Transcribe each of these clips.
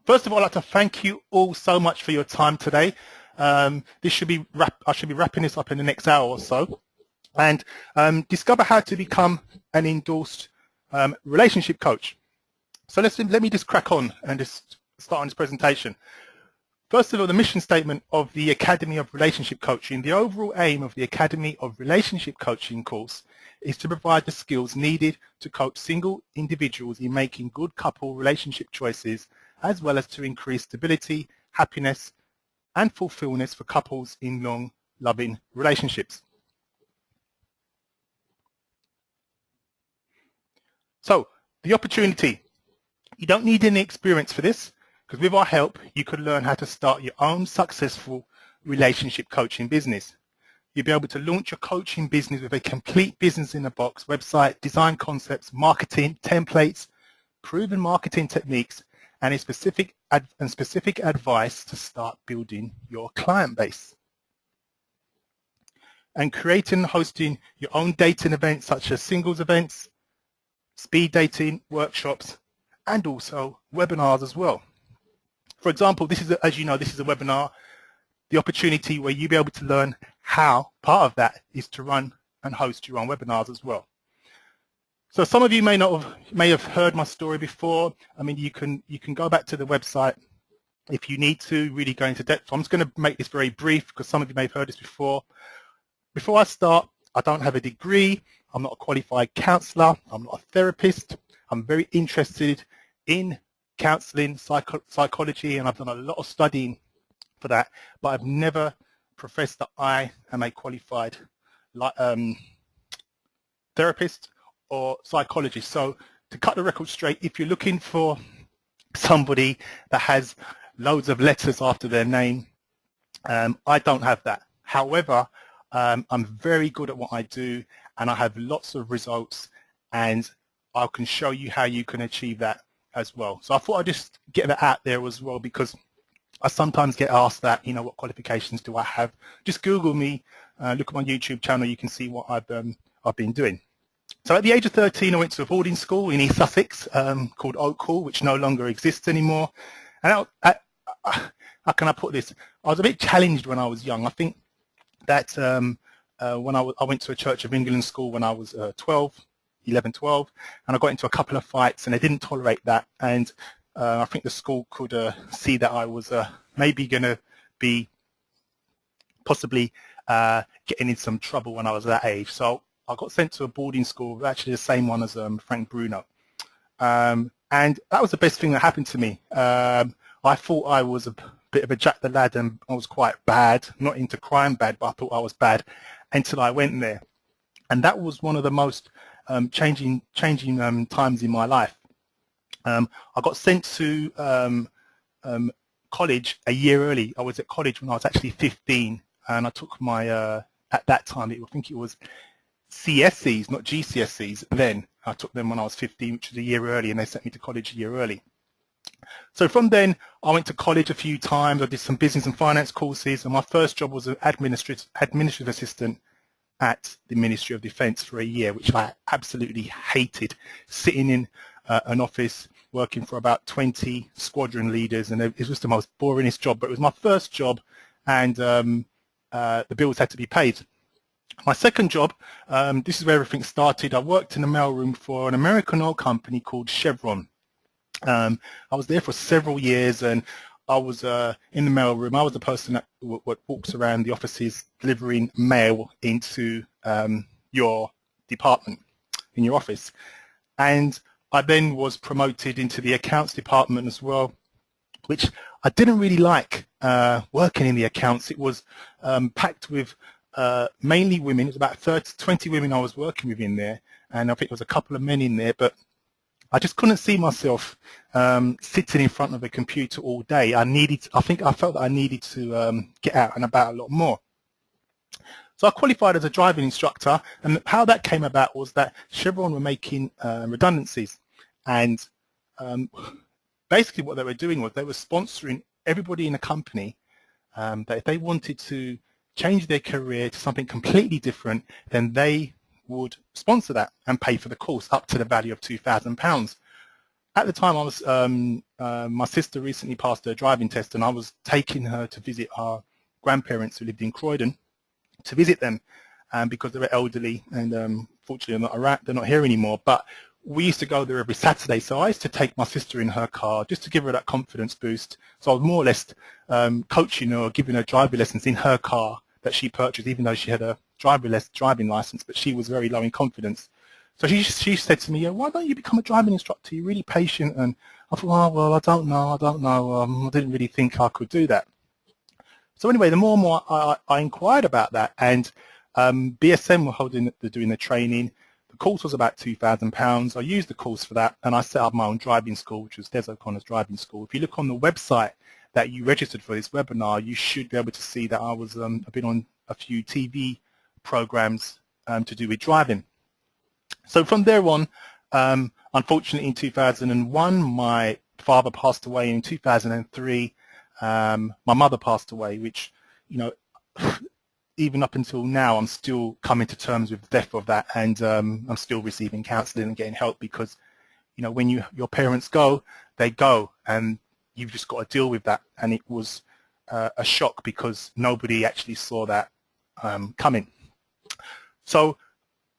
First of all, I'd like to thank you all so much for your time today. I should be wrapping this up in the next hour or so. And discover how to become an endorsed relationship coach. So let me just crack on and just start on this presentation. First of all, the mission statement of the Academy of Relationship Coaching. The overall aim of the Academy of Relationship Coaching course is to provide the skills needed to coach single individuals in making good couple relationship choices, as well as to increase stability, happiness, and fulfillment for couples in long, loving relationships. So, the opportunity. You don't need any experience for this, because with our help, you could learn how to start your own successful relationship coaching business. You'll be able to launch your coaching business with a complete business-in-a-box website, design concepts, marketing, templates, proven marketing techniques, and a specific advice to start building your client base. And creating and hosting your own dating events such as singles events, speed dating, workshops, and also webinars as well. For example, this is, as you know, this is a webinar, the opportunity where you'll be able to learn how part of that is to run and host your own webinars as well. So some of you may have heard my story before. I mean, you can go back to the website if you need to really go into depth. I'm just going to make this very brief because some of you may have heard this before. Before I start, I don't have a degree. I'm not a qualified counselor. I'm not a therapist. I'm very interested in counseling, psychology, and I've done a lot of studying for that, but I've never professed that I am a qualified therapist or psychologist. So to cut the record straight, if you're looking for somebody that has loads of letters after their name, I don't have that. However, I'm very good at what I do, and I have lots of results, and I can show you how you can achieve that as well. So I thought I'd just get that out there as well, because I sometimes get asked that, you know, what qualifications do I have? Just Google me, look at my YouTube channel, you can see what I've been doing. So at the age of 13, I went to a boarding school in East Sussex called Oak Hall, which no longer exists anymore. And how can I put this? I was a bit challenged when I was young. I think that when I went to a Church of England school when I was 11, 12, and I got into a couple of fights, and they didn't tolerate that. And I think the school could see that I was maybe going to be possibly getting in some trouble when I was that age. So I got sent to a boarding school, actually the same one as Frank Bruno. And that was the best thing that happened to me. I thought I was a bit of a Jack the Lad, and I was quite bad, not into crime bad, but I thought I was bad until I went there. And that was one of the most changing times in my life. I got sent to college a year early. I was at college when I was actually 15, and I took my, at that time, I think it was CSEs, not GCSEs then. I took them when I was 15, which was a year early, and they sent me to college a year early. So from then, I went to college a few times. I did some business and finance courses, and my first job was an administrative assistant at the Ministry of Defence for a year, which I absolutely hated, sitting in an office working for about 20 squadron leaders, and it was the most boringest job, but it was my first job, and the bills had to be paid. My second job, this is where everything started. I worked in the mailroom for an American oil company called Chevron. I was there for several years, and I was in the mailroom. I was the person that walks around the offices delivering mail into your department, in your office. And I then was promoted into the accounts department as well, which I didn't really like working in the accounts. It was packed with mainly women. It was about 20 women I was working with in there, and I think there was a couple of men in there, but I just couldn't see myself sitting in front of a computer all day. I felt that I needed to get out and about a lot more. So I qualified as a driving instructor, and how that came about was that Chevron were making redundancies, and basically what they were doing was they were sponsoring everybody in the company that if they wanted to change their career to something completely different, then they would sponsor that and pay for the course up to the value of £2,000. At the time, I was my sister recently passed her driving test, and I was taking her to visit our grandparents who lived in Croydon, to visit them because they were elderly, and fortunately they're not here anymore. But we used to go there every Saturday, so I used to take my sister in her car just to give her that confidence boost. So I was more or less coaching her or giving her driving lessons in her car that she purchased, even though she had a driving license, but she was very low in confidence. So she said to me, yeah, why don't you become a driving instructor? You're really patient. And I thought, oh, well, I don't know. I didn't really think I could do that. So anyway, the more and more I inquired about that, and BSM were doing the training. The course was about £2,000. I used the course for that, and I set up my own driving school, which was Des O'Connor's driving school. If you look on the website that you registered for this webinar, you should be able to see that I've been on a few TV programs to do with driving. So from there on, unfortunately in 2001, my father passed away. In 2003, my mother passed away, which, you know, even up until now, I'm still coming to terms with the death of that, and I'm still receiving counselling and getting help because, you know, when your parents go, they go, and you've just got to deal with that. And it was a shock because nobody actually saw that coming. So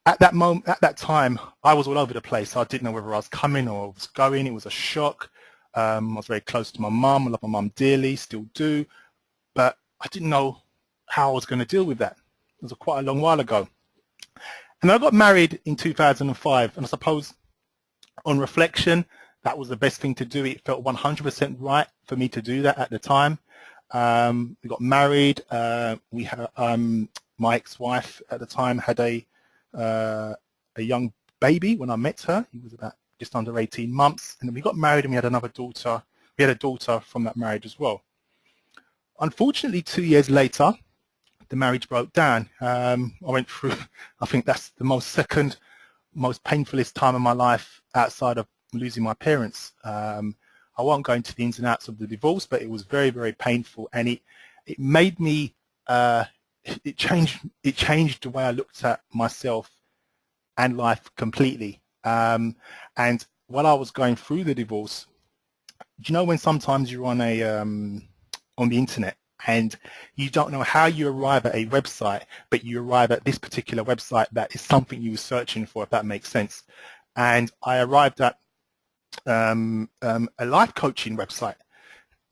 at that moment, at that time, I was all over the place. I didn't know whether I was coming or I was going. It was a shock. I was very close to my mum. I love my mum dearly, still do, but I didn't know how I was going to deal with that. It was quite a long while ago. And I got married in 2005, and I suppose on reflection, that was the best thing to do. It felt 100% right for me to do that at the time. We got married. We had my ex-wife at the time had a young baby when I met her. He was about just under 18 months, and then we got married, and we had another daughter. We had a daughter from that marriage as well. Unfortunately, 2 years later, the marriage broke down. I went through, I think that's the second most painfulest time of my life outside of losing my parents. I won't go into the ins and outs of the divorce, but it was very, very painful, and it made me, it changed the way I looked at myself and life completely. And while I was going through the divorce, do you know when sometimes you're on the internet and you don't know how you arrive at a website, but you arrive at this particular website that is something you were searching for, if that makes sense. And I arrived at a life coaching website,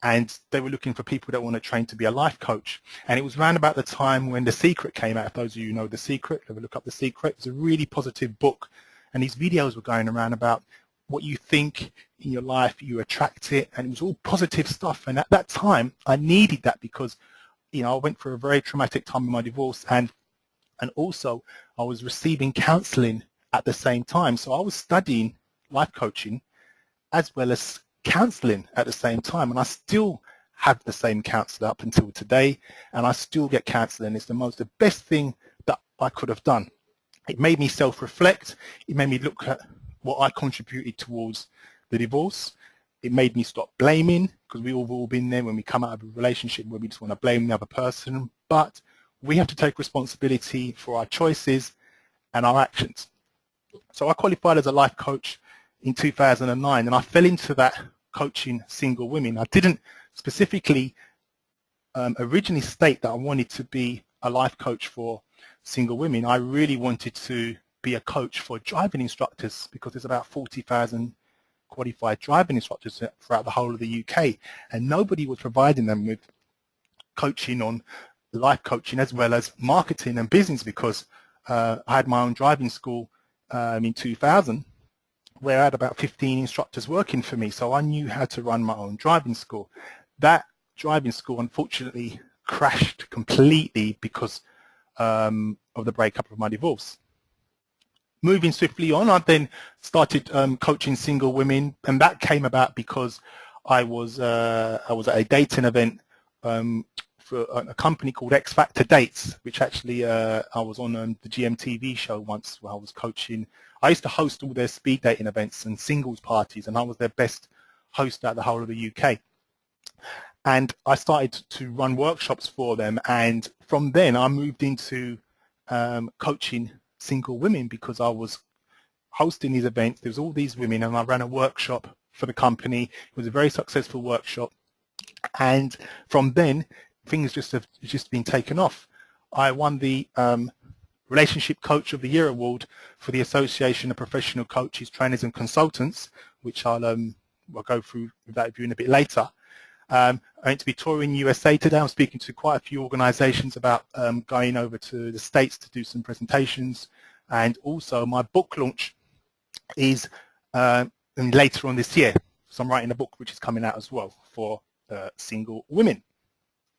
and they were looking for people that want to train to be a life coach. And it was around about the time when The Secret came out. If those of you know The Secret, ever look up The Secret. It's a really positive book, and these videos were going around about what you think in your life, you attract it, and it was all positive stuff. And at that time, I needed that because, you know, I went through a very traumatic time in my divorce, and also I was receiving counseling at the same time. So I was studying life coaching as well as counseling at the same time, and I still have the same counselor up until today, and I still get counseling. It's the best thing that I could have done. It made me self-reflect. It made me look at what I contributed towards the divorce. It made me stop blaming, because we've all been there when we come out of a relationship where we just want to blame the other person. But we have to take responsibility for our choices and our actions. So I qualified as a life coach in 2009, and I fell into that coaching single women. I didn't specifically originally state that I wanted to be a life coach for single women. I really wanted to be a coach for driving instructors, because there's about 40,000 qualified driving instructors throughout the whole of the UK, and nobody was providing them with coaching on life coaching as well as marketing and business, because I had my own driving school in 2000, where I had about 15 instructors working for me, so I knew how to run my own driving school. That driving school unfortunately crashed completely because of the breakup of my divorce. Moving swiftly on, I then started coaching single women, and that came about because I was at a dating event for a company called X Factor Dates, which actually I was on the GMTV show once where I was coaching. I used to host all their speed dating events and singles parties, and I was their best host out the whole of the UK. And I started to run workshops for them, and from then I moved into coaching single women, because I was hosting these events. There was all these women, and I ran a workshop for the company. It was a very successful workshop, and from then things have just been taken off. I won the Relationship Coach of the Year award for the Association of Professional Coaches, Trainers and Consultants, which I'll go through that with you in a bit later. I'm going to be touring USA today. I'm speaking to quite a few organizations about going over to the States to do some presentations, and also my book launch is later on this year. So I'm writing a book which is coming out as well for single women.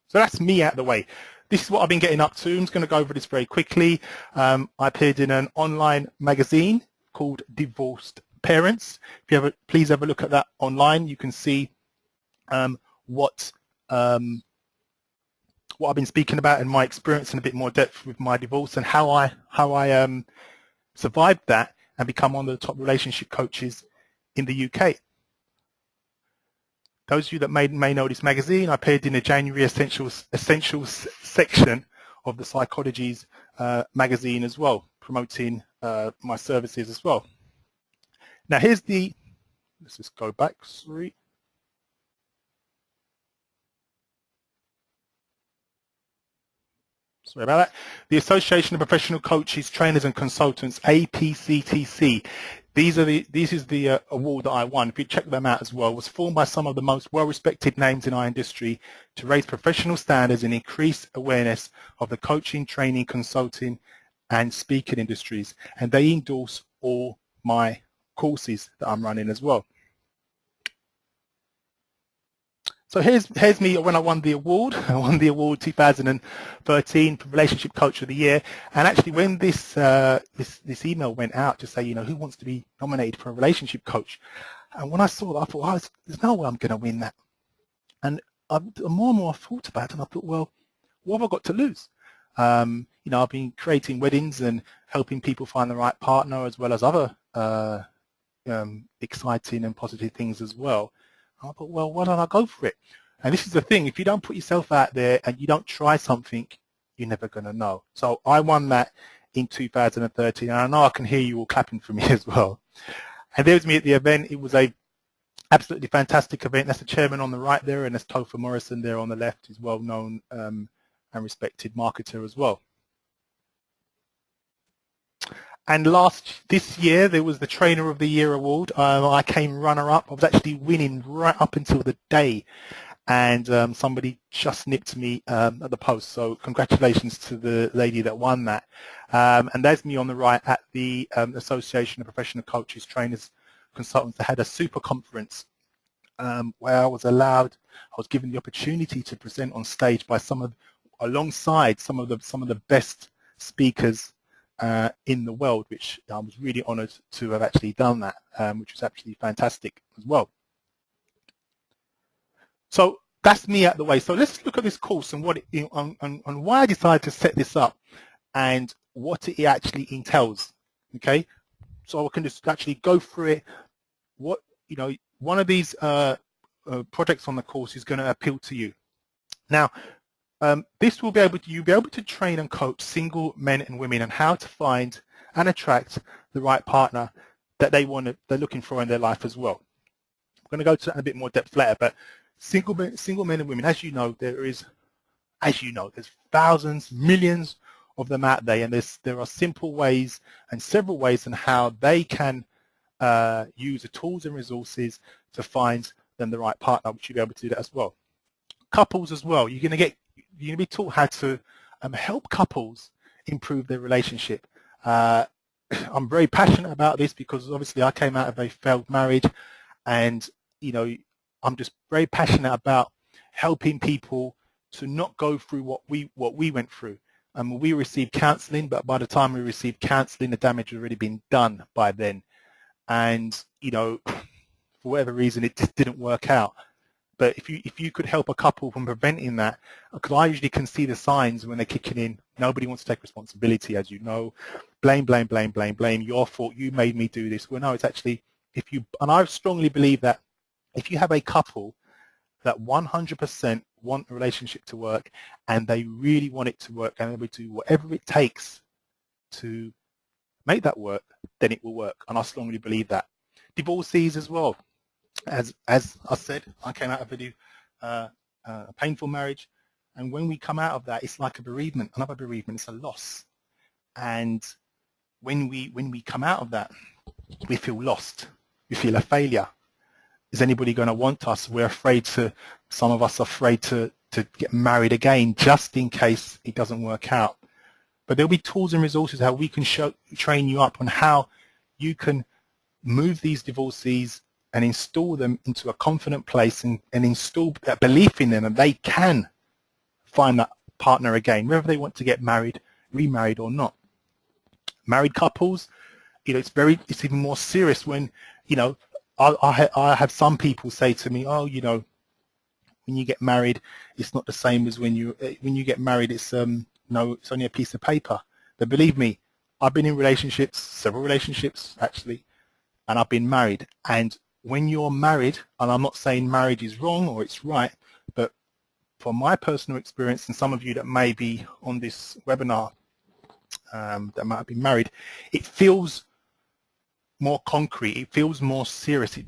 So that's me out of the way. This is what I've been getting up to. I'm just going to go over this very quickly. I appeared in an online magazine called Divorced Parents. If you please have a look at that online. You can see what I've been speaking about in my experience in a bit more depth with my divorce, and how I survived that and become one of the top relationship coaches in the UK. Those of you that may know this magazine, I appeared in the January Essentials section of the Psychology's magazine as well, promoting my services as well. Now let's just go back, sorry. Sorry about that. The Association of Professional Coaches, Trainers and Consultants, APCTC. This is the award that I won. If you check them out as well, it was formed by some of the most well-respected names in our industry to raise professional standards and increase awareness of the coaching, training, consulting, and speaking industries. And they endorse all my courses that I'm running as well. So here's me when I won the award. I won the award 2013 for Relationship Coach of the Year. And actually, when this email went out to say, who wants to be nominated for a relationship coach, and when I saw that, I thought, oh, there's no way I'm going to win that. And more and more I thought about it, and I thought, well, what have I got to lose? I've been creating weddings and helping people find the right partner, as well as other exciting and positive things as well. I thought, well, why don't I go for it? And this is the thing, if you don't put yourself out there and you don't try something, you're never going to know. So I won that in 2013, and I know I can hear you all clapping for me as well. And there was me at the event. It was a absolutely fantastic event. That's the chairman on the right there, and there's Topher Morrison there on the left. He's well-known and respected marketer as well. And this year, there was the Trainer of the Year award. I came runner-up. I was actually winning right up until the day, and somebody just nipped me at the post. So congratulations to the lady that won that. And there's me on the right at the Association of Professional Coaches, Trainers, Consultants. They had a super conference where I was given the opportunity to present on stage alongside some of the best speakers in the world, which I was really honoured to have actually done that, which was absolutely fantastic as well. So that's me out of the way. So let's look at this course and on why I decided to set this up and what it actually entails. Okay, so I can just actually go through it. One of these projects on the course is going to appeal to you. Now, this will you'll be able to train and coach single men and women on how to find and attract the right partner that they're looking for in their life as well. I'm going to go to that in a bit more depth later, but single men and women, as you know, there's thousands, millions of them out there, and there are simple ways and several ways on how they can use the tools and resources to find them the right partner, which you'll be able to do that as well. Couples as well, you're going to be taught how to help couples improve their relationship. I'm very passionate about this because obviously I came out of a failed marriage, and I'm just very passionate about helping people to not go through what we went through. We received counselling, but by the time we received counselling, the damage had already been done by then. And for whatever reason, it just didn't work out. But if you could help a couple from preventing that, because I usually can see the signs when they're kicking in. Nobody wants to take responsibility, as you know. Blame, blame, blame, blame, blame. Your fault. You made me do this. Well, no, it's actually and I strongly believe that if you have a couple that 100% want a relationship to work and they really want it to work and they will do whatever it takes to make that work, then it will work. And I strongly believe that. Divorcees as well. As I said, I came out of a painful marriage, and when we come out of that, it's like a bereavement, another bereavement. It's a loss, and when we come out of that, we feel lost. We feel a failure. Is anybody going to want us? We're afraid to. Some of us are afraid to get married again, just in case it doesn't work out. But there'll be tools and resources how we can train you up on how you can move these divorcees and install them into a confident place and install that belief in them, and they can find that partner again, whether they want to get married, remarried or not. Married couples, it's even more serious when, I have some people say to me, oh, when you get married, it's not the same as when you get married. It's it's only a piece of paper. But believe me, I've been in relationships, several relationships actually, and I've been married. And when you're married, and I'm not saying marriage is wrong or it's right, but from my personal experience, and some of you that may be on this webinar that might have been married, it feels more concrete. It feels more serious.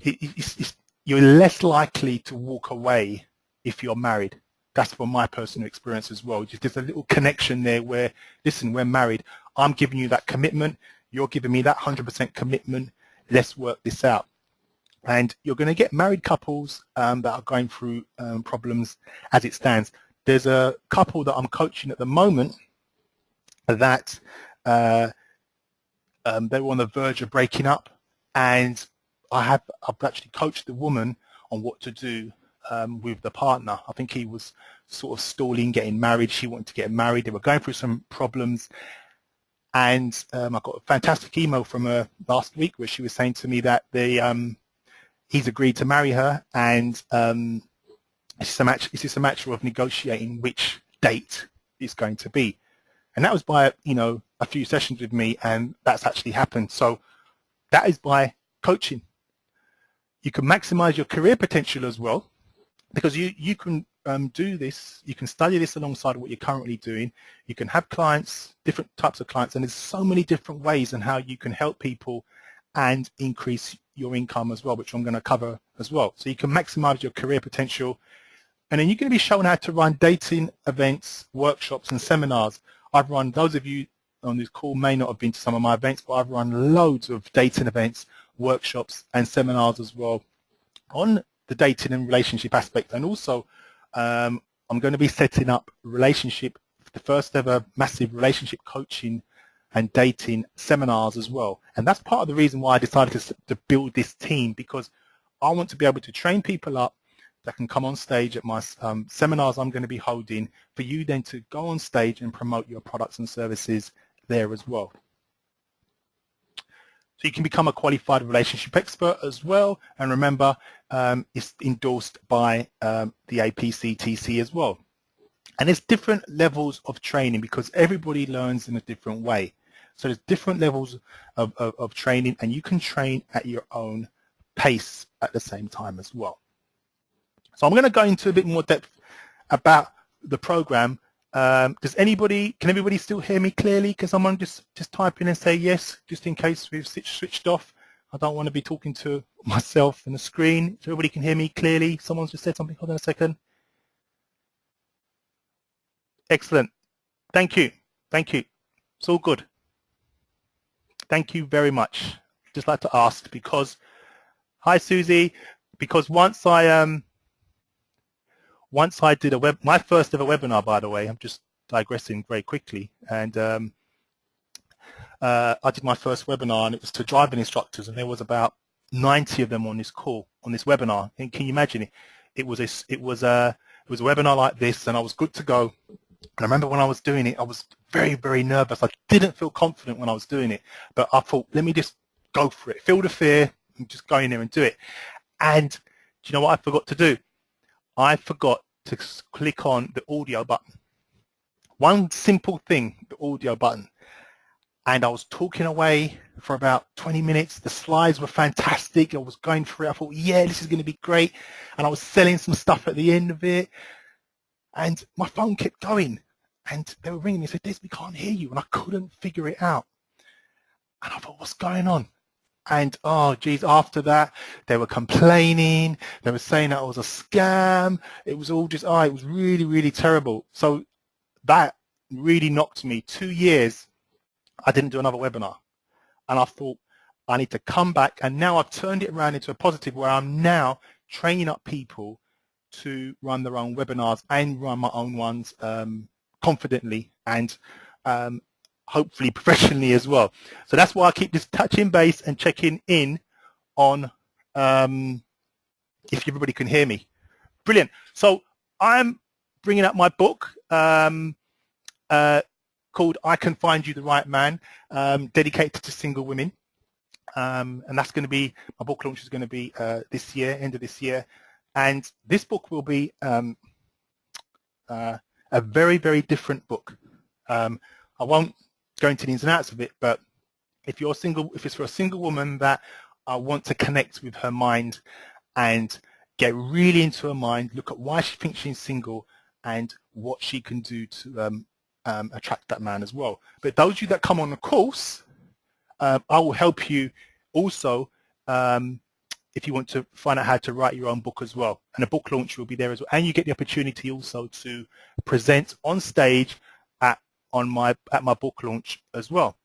You're less likely to walk away if you're married. That's from my personal experience as well. Just there's a little connection there where, listen, we're married. I'm giving you that commitment. You're giving me that 100% commitment. Let's work this out. And you're going to get married couples that are going through problems as it stands. There's a couple that I'm coaching at the moment that they were on the verge of breaking up, and I've actually coached the woman on what to do with the partner. I think he was sort of stalling getting married. She wanted to get married. They were going through some problems, and I got a fantastic email from her last week where she was saying to me that he's agreed to marry her, and it's just a matter of negotiating which date it's going to be. And that was by a few sessions with me, and that's actually happened. So that is by coaching. You can maximize your career potential as well, because you can do this. You can study this alongside what you're currently doing. You can have clients, different types of clients, and there's so many different ways on how you can help people and increase your income as well, which I'm going to cover as well. So you can maximize your career potential, and then you're going to be shown how to run dating events, workshops, and seminars. I've run, those of you on this call may not have been to some of my events, but I've run loads of dating events, workshops, and seminars as well on the dating and relationship aspect. And also, I'm going to be setting up the first ever massive relationship coaching and dating seminars as well. And that's part of the reason why I decided to build this team, because I want to be able to train people up that can come on stage at my seminars I'm going to be holding, for you then to go on stage and promote your products and services there as well. So you can become a qualified relationship expert as well. And remember, it's endorsed by the APCTC as well. And there's different levels of training because everybody learns in a different way. So there's different levels of training, and you can train at your own pace at the same time as well. So I'm going to go into a bit more depth about the program. Can everybody still hear me clearly? Can someone just type in and say yes, just in case we've switched off? I don't want to be talking to myself and the screen. So everybody can hear me clearly. Someone's just said something. Hold on a second. Excellent. Thank you. Thank you. It's all good. Thank you very much. Just like to ask because, hi Susie, because once I did my first ever webinar, by the way, I'm just digressing very quickly, and I did my first webinar, and it was to driving instructors, and there was about 90 of them on this call, on this webinar. And can you imagine it? It was a webinar like this, and I was good to go. And I remember when I was doing it, I was very, very nervous. I didn't feel confident when I was doing it, but I thought, let me just go for it. Feel the fear and just go in there and do it. And do you know what I forgot to do? I forgot to click on the audio button. One simple thing, the audio button. And I was talking away, for about 20 minutes. The slides were fantastic. I was going through it. I thought, yeah, this is going to be great. And I was selling some stuff at the end of it. And my phone kept going. And they were ringing me and said, Des, we can't hear you. And I couldn't figure it out. And I thought, what's going on? And oh geez, after that, they were complaining. They were saying that it was a scam. It was all just, it was really, really terrible. So that really knocked me. 2 years, I didn't do another webinar. And I thought, I need to come back. And now I've turned it around into a positive where I'm now training up people to run their own webinars and run my own ones confidently and hopefully professionally as well. So that's why I keep this touching base and checking in on if everybody can hear me. Brilliant. So I'm bringing up my book called I Can Find You the Right Man, dedicated to single women. And that's going to be, my book launch is going to be this year, end of this year. And this book will be a very, very different book. I won't go into the ins and outs of it, but if you're single, if it's for a single woman that I want to connect with her mind and get really into her mind, look at why she thinks she's single and what she can do to attract that man as well. But those of you that come on the course, I will help you also if you want to find out how to write your own book as well. And a book launch will be there as well. And you get the opportunity also to present on stage at my book launch as well.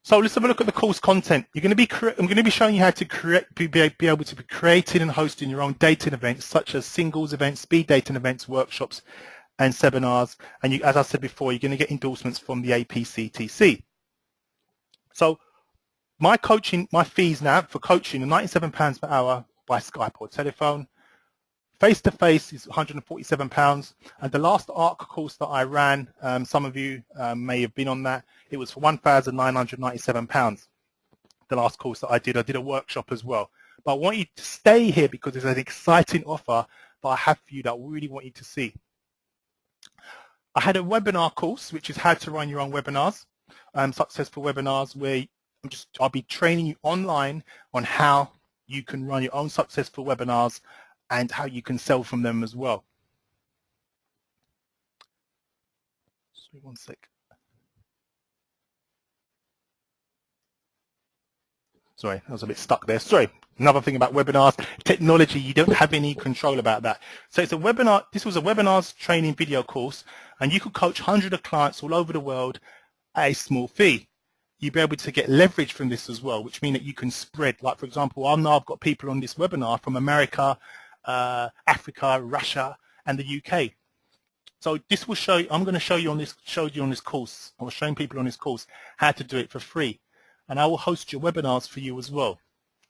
So let's have a look at the course content. I'm going to be showing you how to be able to be creating and hosting your own dating events, such as singles events, speed dating events, workshops, and seminars. And you, as I said before, you're going to get endorsements from the APCTC. So my fees now for coaching are £97 per hour by Skype or telephone. Face-to-face is £147. And the last ARC course that I ran, some of you may have been on that, it was for £1,997. The last course that I did a workshop as well. But I want you to stay here because there's an exciting offer that I have for you that I really want you to see. I had a webinar course, which is how to run your own webinars, successful webinars, where I'll be training you online on how you can run your own successful webinars and how you can sell from them as well. Sorry, one sec. Sorry, I was a bit stuck there. Sorry. Another thing about webinars, technology, you don't have any control about that. So it's a webinar. This was a webinars training video course, and you could coach hundreds of clients all over the world at a small fee. You'll be able to get leverage from this as well, which means that you can spread. Like, for example, I know I've got people on this webinar from America, Africa, Russia, and the UK. So this will show you, I'm going to show you on this course. I was showing people on this course how to do it for free. And I will host your webinars for you as well.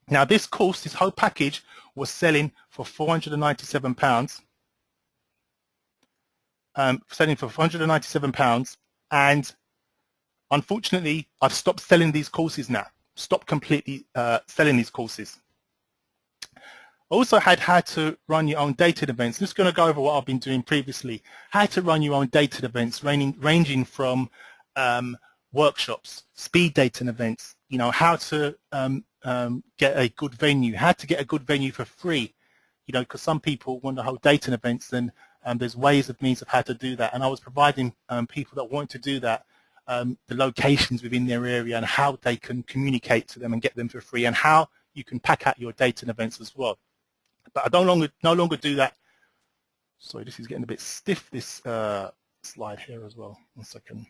Now this course, this whole package was selling for £497, and unfortunately I've stopped selling these courses now, stopped completely selling these courses. Also had how to run your own dating events. Just going to go over what I've been doing previously. How to run your own dating events, ranging from workshops, speed dating events, you know, how to get a good venue, how to get a good venue for free, you know, because some people want to hold dating events, and there's ways of means of how to do that. And I was providing people that want to do that the locations within their area and how they can communicate to them and get them for free, and how you can pack out your dating events as well. But I no longer do that. Sorry, this is getting a bit stiff, this slide here as well. 1 second.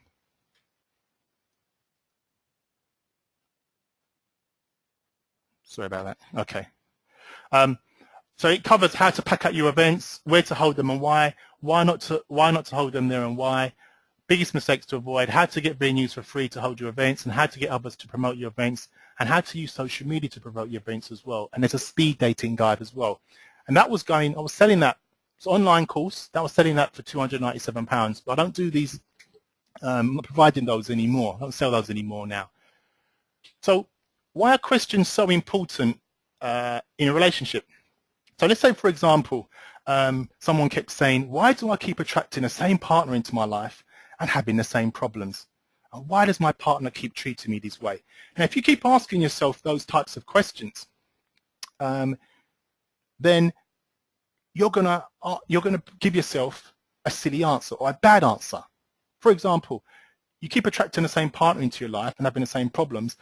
Sorry about that. Okay. So it covers how to pack out your events, where to hold them and why not to hold them there and why, biggest mistakes to avoid, how to get venues for free to hold your events, and how to get others to promote your events, and how to use social media to promote your events as well. And there's a speed dating guide as well. And that was I was selling that. It's an online course. That was selling that for £297. But I don't do these, I'm not providing those anymore. I don't sell those anymore now. So why are questions so important in a relationship? So let's say, for example, someone kept saying, why do I keep attracting the same partner into my life and having the same problems? And why does my partner keep treating me this way? Now, if you keep asking yourself those types of questions, then you're gonna give yourself a silly answer or a bad answer. For example, you keep attracting the same partner into your life and having the same problems.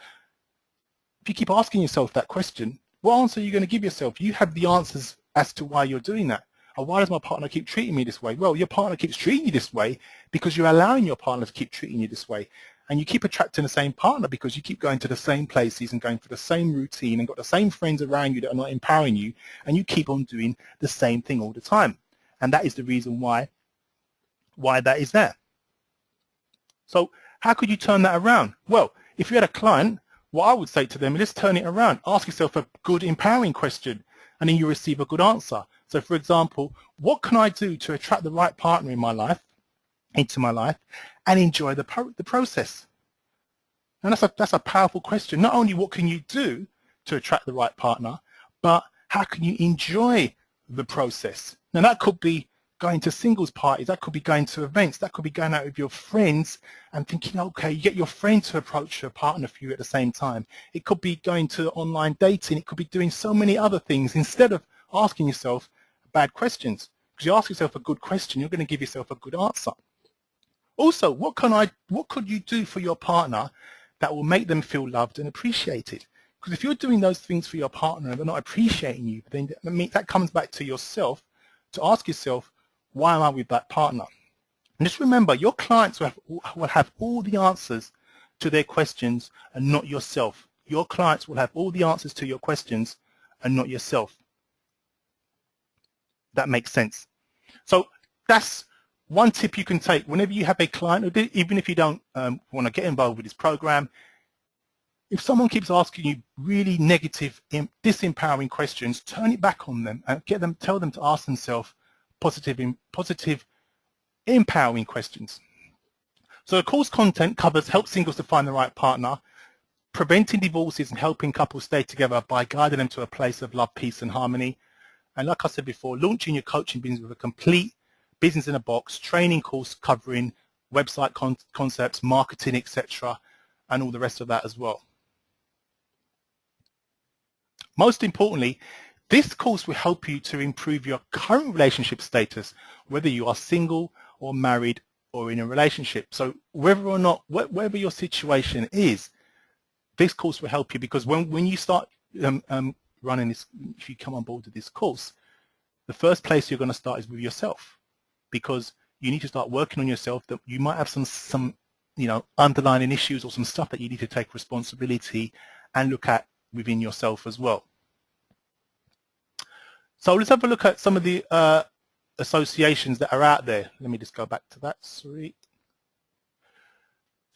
If you keep asking yourself that question, what answer are you going to give yourself? You have the answers as to why you're doing that. Or why does my partner keep treating me this way? Well, your partner keeps treating you this way because you're allowing your partner to keep treating you this way. And you keep attracting the same partner because you keep going to the same places and going for the same routine and got the same friends around you that are not empowering you, and you keep on doing the same thing all the time. And that is the reason why that is there. So how could you turn that around? Well, if you had a client, what I would say to them is let's turn it around. Ask yourself a good empowering question, and then you receive a good answer. So for example, what can I do to attract the right partner in my life, into my life, and enjoy the process? And that's a powerful question. Not only what can you do to attract the right partner, but how can you enjoy the process? Now that could be going to singles parties, that could be going to events, that could be going out with your friends and thinking, okay, you get your friend to approach your partner for you at the same time. It could be going to online dating, it could be doing so many other things instead of asking yourself bad questions. Because you ask yourself a good question, you're going to give yourself a good answer. Also, what could you do for your partner that will make them feel loved and appreciated? Because if you're doing those things for your partner and they're not appreciating you, then that comes back to yourself to ask yourself, why am I with that partner? And just remember, your clients will have all the answers to their questions and not yourself. Your clients will have all the answers to your questions and not yourself. That makes sense. So that's one tip you can take whenever you have a client, even if you don't want to get involved with this program. If someone keeps asking you really negative, disempowering questions, turn it back on them and tell them to ask themselves positive, empowering questions. So the course content covers help singles to find the right partner, preventing divorces and helping couples stay together by guiding them to a place of love, peace and harmony. And like I said before, launching your coaching business with a complete business in a box training course covering website concepts, marketing, etc., and all the rest of that as well. Most importantly, this course will help you to improve your current relationship status, whether you are single or married or in a relationship. So whether or not, whatever your situation is, this course will help you, because when you start running this, if you come on board with this course, the first place you're going to start is with yourself, because you need to start working on yourself. That you might have some underlying issues or some stuff that you need to take responsibility and look at within yourself as well. So let's have a look at some of the associations that are out there. Let me just go back to that, sorry.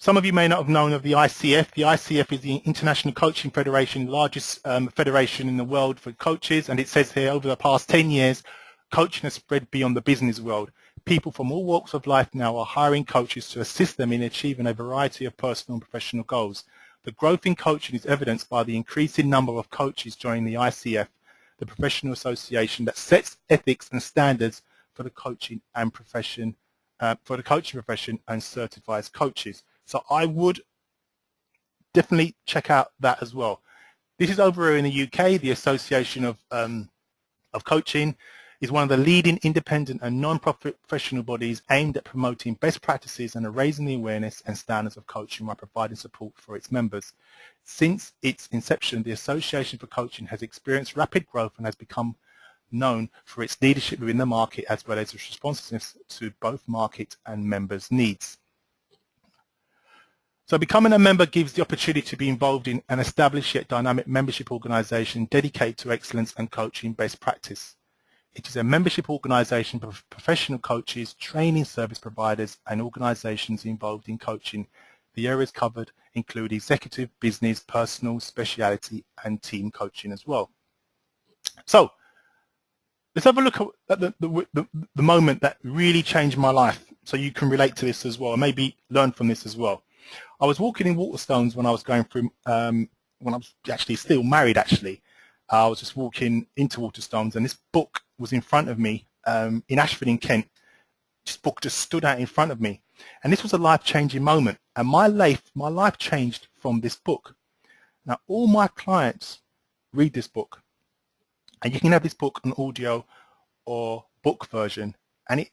Some of you may not have known of the ICF. The ICF is the International Coaching Federation, the largest federation in the world for coaches, and it says here over the past 10 years, coaching has spread beyond the business world. People from all walks of life now are hiring coaches to assist them in achieving a variety of personal and professional goals. The growth in coaching is evidenced by the increasing number of coaches joining the ICF, the professional association that sets ethics and standards for the coaching and profession, and certifies coaches. So I would definitely check out that as well. This is over in the UK. The Association of Coaching is one of the leading independent and non-profit professional bodies aimed at promoting best practices and raising the awareness and standards of coaching while providing support for its members. Since its inception, the Association for Coaching has experienced rapid growth and has become known for its leadership within the market, as well as its responsiveness to both market and members' needs. So becoming a member gives the opportunity to be involved in an established yet dynamic membership organization dedicated to excellence and coaching best practice. It is a membership organization for professional coaches, training service providers, and organizations involved in coaching. The areas covered include executive, business, personal, speciality, and team coaching as well. So let's have a look at the moment that really changed my life, so you can relate to this as well, and maybe learn from this as well. I was walking in Waterstones when I was going through, when I was actually still married actually. I was just walking into Waterstones and this book was in front of me in Ashford in Kent, this book just stood out in front of me. And this was a life-changing moment. And my life changed from this book. Now, all my clients read this book. And you can have this book on audio or book version. And it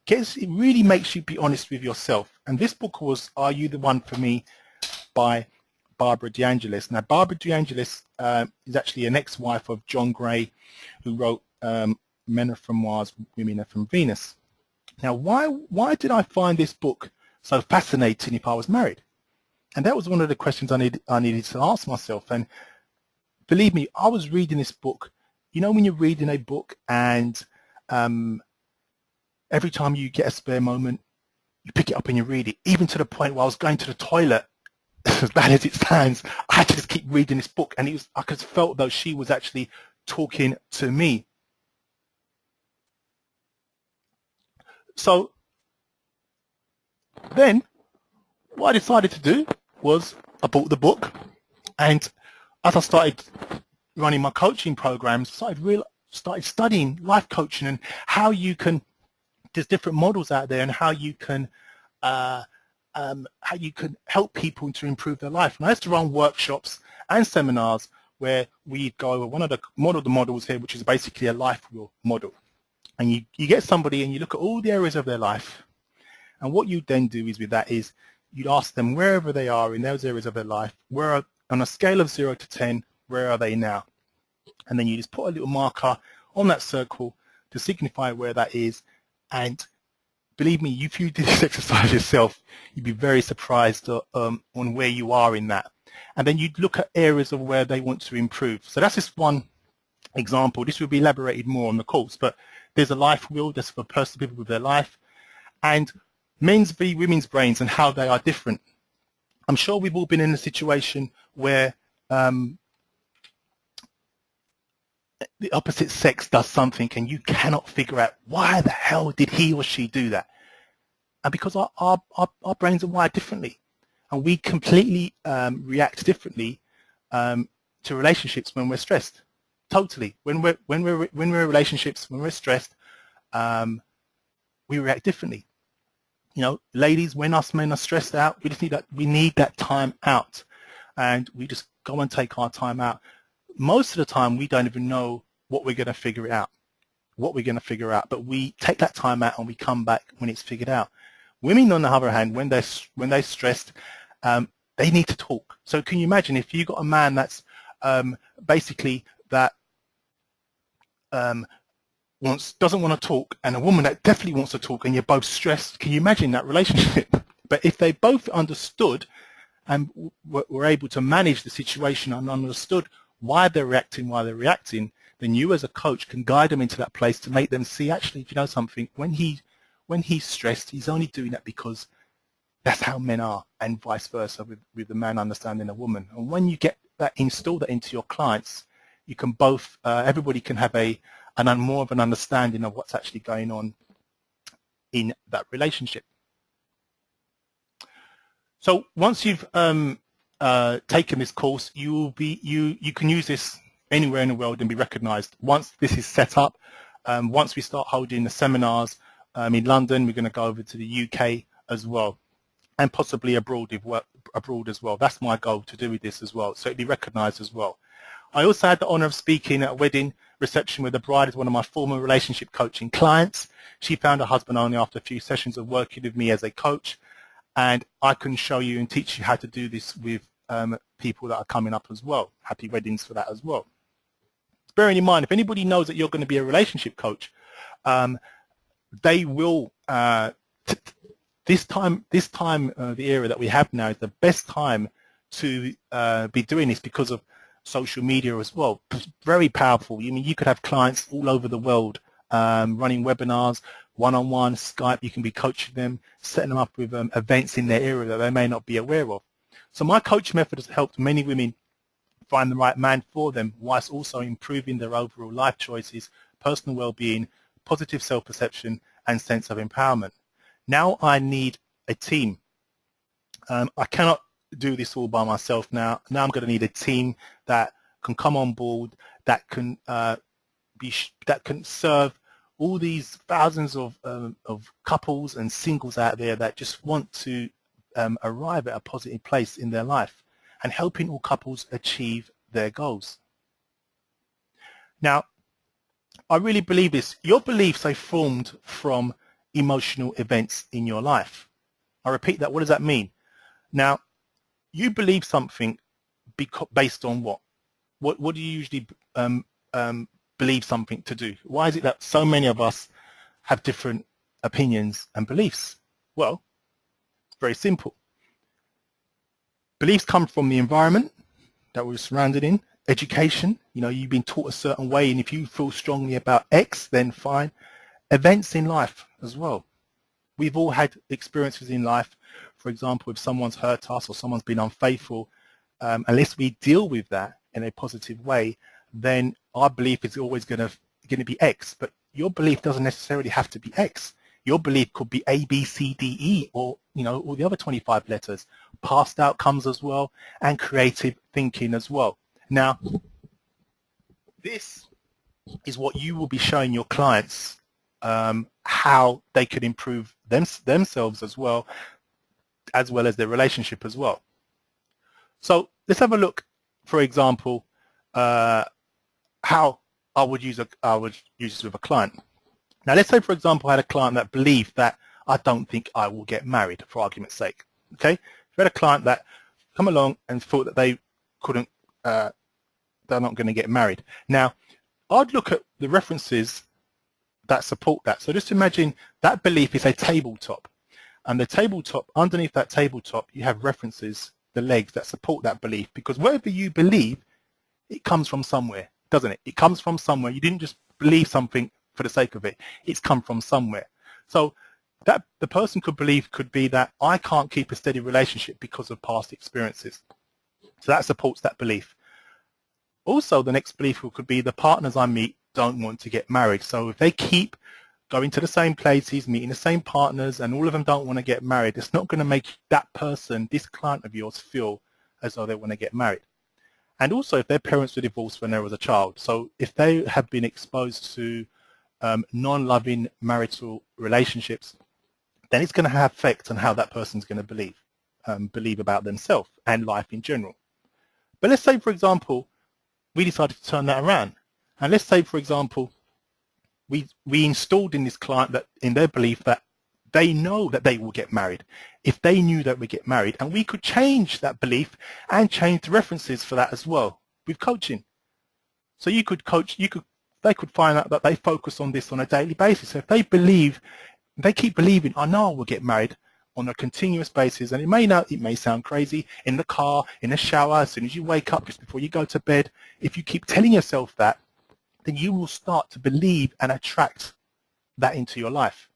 really makes you be honest with yourself. And this book was Are You the One for Me by Barbara DeAngelis. Now, Barbara DeAngelis is actually an ex-wife of John Gray, who wrote Men Are From Mars, Women Are From Venus. Now, why did I find this book so fascinating if I was married? And that was one of the questions I needed to ask myself. And believe me, I was reading this book. You know when you're reading a book and every time you get a spare moment, you pick it up and you read it, even to the point where I was going to the toilet, as bad as it sounds, I had to just keep reading this book. And I could felt though she was actually talking to me. So then what I decided to do was I bought the book, and as I started running my coaching programs, started studying life coaching and how you can, there's different models out there and how you can help people to improve their life. And I used to run workshops and seminars where we go over one of the models here, which is basically a life wheel model. And you get somebody and you look at all the areas of their life, and what you then do is with that is you'd ask them wherever they are in those areas of their life, on a scale of 0 to 10, where are they now? And then you just put a little marker on that circle to signify where that is. And believe me, if you did this exercise yourself, you'd be very surprised on where you are in that. And then you'd look at areas of where they want to improve. So that's just one example. This will be elaborated more on the course, but there's a life wheel that's for personal people with their life, and men's v women's brains and how they are different. I'm sure we've all been in a situation where the opposite sex does something and you cannot figure out why the hell did he or she do that. And because our brains are wired differently, and we completely react differently to relationships when we're stressed. Totally. When we're in relationships, when we're stressed, we react differently. You know, ladies, when us men are stressed out, we need that time out, and we just go and take our time out. Most of the time, we don't even know what we're going to figure out, but we take that time out and we come back when it's figured out. Women, on the other hand, when they're stressed, they need to talk. So can you imagine if you got a man that's basically that doesn't want to talk, and a woman that definitely wants to talk, and you're both stressed? Can you imagine that relationship? But if they both understood and were able to manage the situation and understood why they're reacting, then you as a coach can guide them into that place to make them see, actually, if you know something, when he's stressed, he's only doing that because that's how men are, and vice versa with the man understanding a woman. And when you get that, install that into your clients, you can both, everybody can have more of an understanding of what's actually going on in that relationship. So once you've taken this course, you can use this anywhere in the world and be recognized. Once this is set up, once we start holding the seminars in London, we're going to go over to the UK as well, and possibly abroad as well. That's my goal, to do with this as well, so it'll be recognized as well. I also had the honor of speaking at a wedding reception where the bride is one of my former relationship coaching clients. She found her husband only after a few sessions of working with me as a coach, and I can show you and teach you how to do this with people that are coming up as well. Happy weddings for that as well. Bearing in mind, if anybody knows that you're going to be a relationship coach, they will, this time, the era that we have now is the best time to be doing this because of social media as well. Very powerful. I mean, you could have clients all over the world running webinars, one-on-one, Skype. You can be coaching them, setting them up with events in their area that they may not be aware of. So my coaching method has helped many women find the right man for them, whilst also improving their overall life choices, personal well-being, positive self-perception, and sense of empowerment. Now I need a team. I cannot do this all by myself now. Now I'm going to need a team that can come on board, that can serve all these thousands of couples and singles out there that just want to arrive at a positive place in their life, and helping all couples achieve their goals. Now, I really believe this. Your beliefs are formed from emotional events in your life. I repeat that. What does that mean? Now, you believe something based on what? What do you usually believe something to do? Why is it that so many of us have different opinions and beliefs? Well, it's very simple. Beliefs come from the environment that we're surrounded in, education, you've been taught a certain way, and if you feel strongly about X, then fine. Events in life as well. We've all had experiences in life. For example, if someone's hurt us or someone's been unfaithful, unless we deal with that in a positive way, then our belief is always going to be X. But your belief doesn't necessarily have to be X. Your belief could be A, B, C, D, E, or all the other 25 letters. Past outcomes as well, and creative thinking as well. Now, this is what you will be showing your clients how they could improve themselves as well as their relationship as well. So let's have a look, for example, how I would use this with a client. Now, let's say, for example, I had a client that believed that I don't think I will get married, for argument's sake. Okay, if you had a client that come along and thought that they couldn't, they're not going to get married. Now, I'd look at the references that support that. So just imagine that belief is a tabletop, and the tabletop, underneath that tabletop, you have references, the legs that support that belief, because whatever you believe, it comes from somewhere, doesn't it? It comes from somewhere. You didn't just believe something for the sake of it. It's come from somewhere. So that the person could be that I can't keep a steady relationship because of past experiences. So that supports that belief. Also, the next belief could be the partners I meet don't want to get married. So if they keep going to the same places, meeting the same partners, and all of them don't want to get married, it's not going to make that person, this client of yours, feel as though they want to get married. And also, if their parents were divorced when they was a child, so if they have been exposed to non-loving marital relationships, then it's going to have effect on how that person's going to believe about themselves and life in general. But let's say, for example, we decided to turn that around, and let's say, for example, we installed in this client that in their belief that they know that they will get married. If they knew that we get married, and we could change that belief and change the references for that as well with coaching. So you could coach, they could find out that they focus on this on a daily basis. So if they keep believing, I know I will get married on a continuous basis, and it may sound crazy, in the car, in the shower, as soon as you wake up, just before you go to bed, if you keep telling yourself that, then you will start to believe and attract that into your life.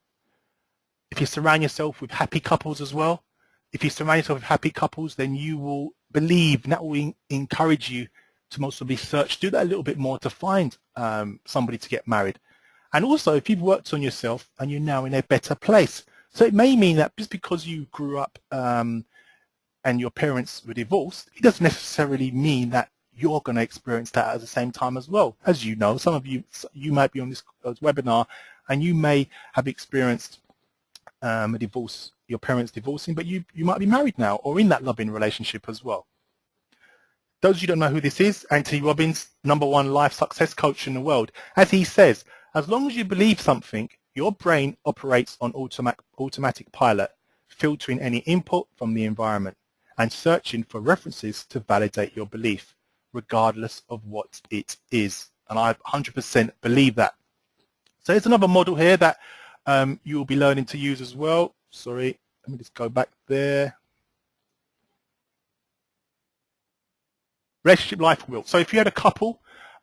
If you surround yourself with happy couples as well, then you will believe, and that will encourage you to most probably do that a little bit more to find somebody to get married. And also, if you've worked on yourself and you're now in a better place. So it may mean that just because you grew up and your parents were divorced, it doesn't necessarily mean that you're going to experience that at the same time as well. As you know, some of you might be on this webinar and you may have experienced a divorce, your parents divorcing, but you might be married now or in that loving relationship as well. Those of you who don't know who this is, Anthony Robbins, #1 life success coach in the world. As he says, as long as you believe something, your brain operates on automatic pilot, filtering any input from the environment and searching for references to validate your belief, regardless of what it is. And I 100% believe that. So here's another model here that you will be learning to use as well. Sorry, let me just go back there. Relationship life will. So if you had a couple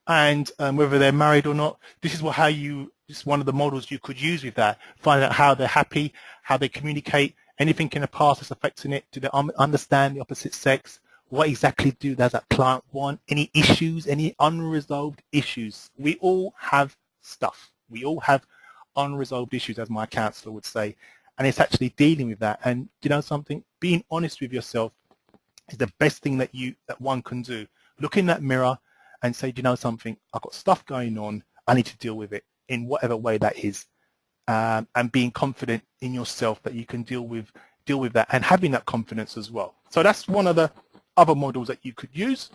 and whether they're married or not, this is this is one of the models you could use with that. Find out how they're happy, how they communicate, anything in the past that's affecting it. Do they understand the opposite sex? What exactly does that client want? Any issues, any unresolved issues? We all have stuff. We all have unresolved issues, as my counselor would say. And it's actually dealing with that. And you know something? Being honest with yourself is the best thing that one can do. Look in that mirror and say, do you know something? I've got stuff going on. I need to deal with it. in whatever way that is, and being confident in yourself that you can deal with that, and having that confidence as well. So that's one of the other models that you could use.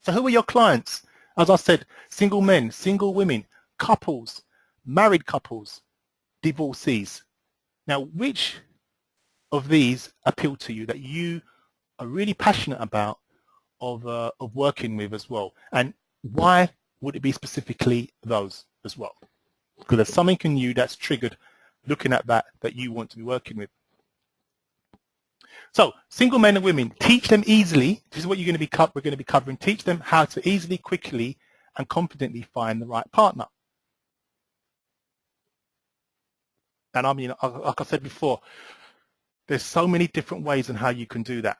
So who are your clients? As I said, single men, single women, couples, married couples, divorcees. Now, which of these appeal to you that you are really passionate about of working with as well? And why would it be specifically those as well? Because there's something in you that's triggered looking at that you want to be working with. So single men and women, teach them easily. This is what we're going to be covering. Teach them how to easily, quickly, and confidently find the right partner. And I mean, like I said before, there's so many different ways on how you can do that.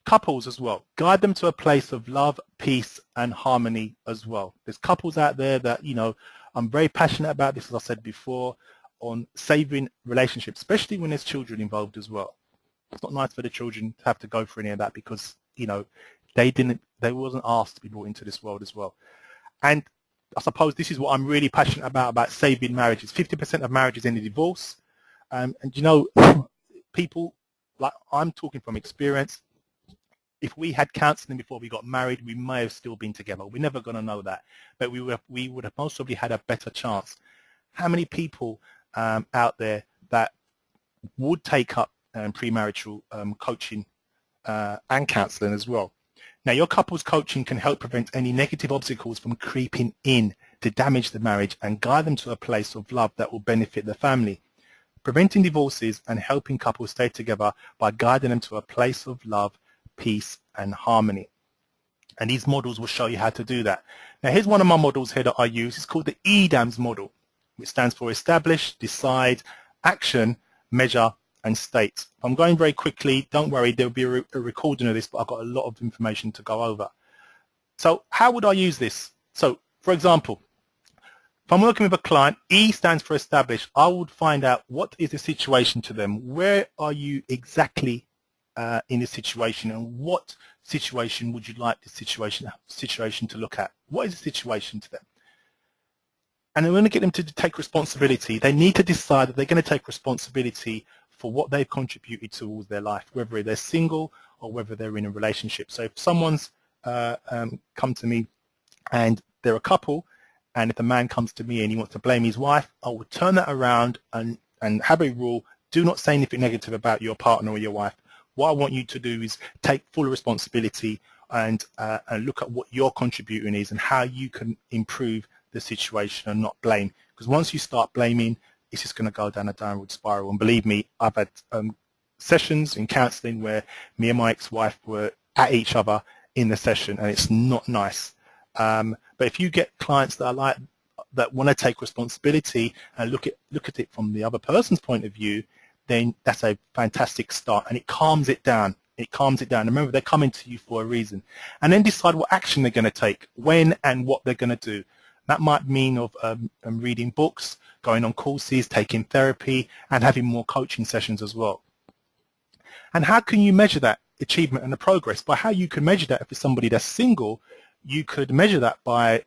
Couples as well. Guide them to a place of love, peace, and harmony as well. There's couples out there that, you know, I'm very passionate about this, as I said before, on saving relationships, especially when there's children involved as well. It's not nice for the children to have to go through any of that because, you know, they wasn't asked to be brought into this world as well. And I suppose this is what I'm really passionate about saving marriages. 50% of marriages end in divorce. And you know, people, like I'm talking from experience, if we had counseling before we got married, we may have still been together. We're never going to know that, but we would have most probably had a better chance. How many people out there that would take up premarital coaching and counseling as well? Now, your couples coaching can help prevent any negative obstacles from creeping in to damage the marriage and guide them to a place of love that will benefit the family. Preventing divorces and helping couples stay together by guiding them to a place of love, peace, and harmony. And these models will show you how to do that. Now, here's one of my models here that I use. It's called the EDAMS model, which stands for Establish, Decide, Action, Measure, and State. I'm going very quickly. Don't worry, there'll be a recording of this, but I've got a lot of information to go over. So how would I use this? So, for example, if I'm working with a client, E stands for Establish. I would find out what is the situation to them. Where are you exactly in this situation, and what situation would you like the situation to look at? What is the situation to them? And I want to get them to take responsibility. They need to decide that they're going to take responsibility for what they've contributed towards their life, whether they're single or whether they're in a relationship. So if someone's come to me and they're a couple, and if the man comes to me and he wants to blame his wife, I would turn that around and have a rule: do not say anything negative about your partner or your wife. What I want you to do is take full responsibility and look at what your contributing is and how you can improve the situation and not blame. Because once you start blaming, it's just going to go down a downward spiral. And believe me, I've had sessions in counselling where me and my ex-wife were at each other in the session, and it's not nice. But if you get clients that are like that, want to take responsibility and look at it from the other person's point of view, then that's a fantastic start, and it calms it down. It calms it down. Remember, they're coming to you for a reason. And then decide what action they're going to take, when and what they're going to do. That might mean of reading books, going on courses, taking therapy, and having more coaching sessions as well. And how can you measure that achievement and the progress? By how you can measure that, if it's somebody that's single, you could measure that by,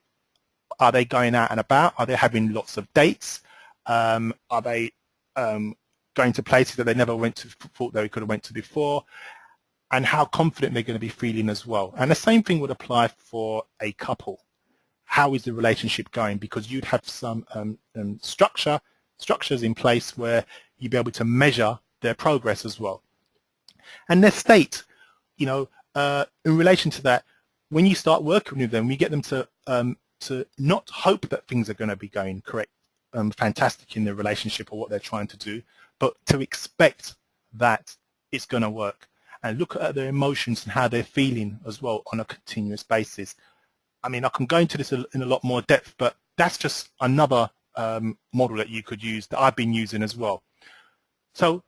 are they going out and about? Are they having lots of dates? Are they going to places that they never thought they could have went to before? And how confident they're going to be feeling as well. And the same thing would apply for a couple. How is the relationship going? Because you'd have some structures in place where you'd be able to measure their progress as well. And their state, you know, in relation to that, when you start working with them, you get them to not hope that things are going to be going correct, fantastic in their relationship or what they're trying to do, but to expect that it's going to work, and look at their emotions and how they're feeling as well on a continuous basis. I mean, I can go into this in a lot more depth, but that's just another model that you could use that I've been using as well. So, $1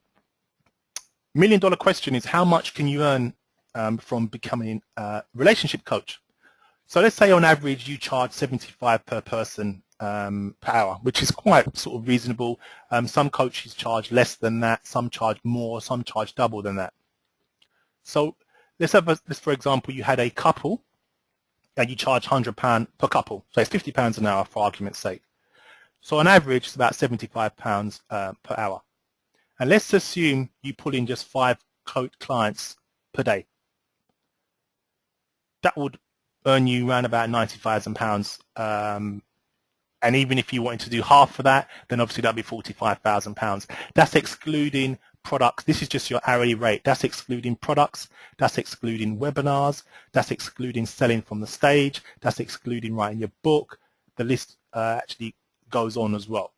million question is, how much can you earn from becoming a relationship coach? So let's say on average you charge $75 per person per hour, which is quite sort of reasonable. Some coaches charge less than that, some charge more, some charge double than that. So let's for example, you had a couple and you charge £100 per couple, so it's £50 an hour for argument's sake. So on average, it's about £75 per hour. And let's assume you pull in just 5 clients per day. That would earn you around about £90,000. And even if you wanted to do half of that, then obviously that'd be £45,000. That's excluding products. This is just your hourly rate. That's excluding products. That's excluding webinars. That's excluding selling from the stage. That's excluding writing your book. The list actually goes on as well.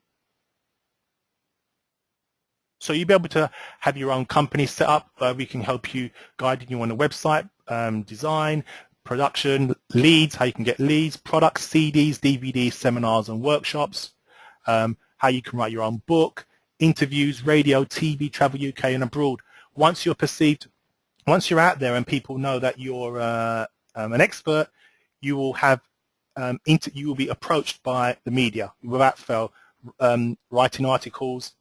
So you'll be able to have your own company set up. We can help you, guiding you on the website, design, production, leads, how you can get leads, products, CDs, DVDs, seminars and workshops, how you can write your own book, interviews, radio, TV, travel UK and abroad. Once you're perceived, once you're out there and people know that you're an expert, you will have you will be approached by the media without fail, writing articles,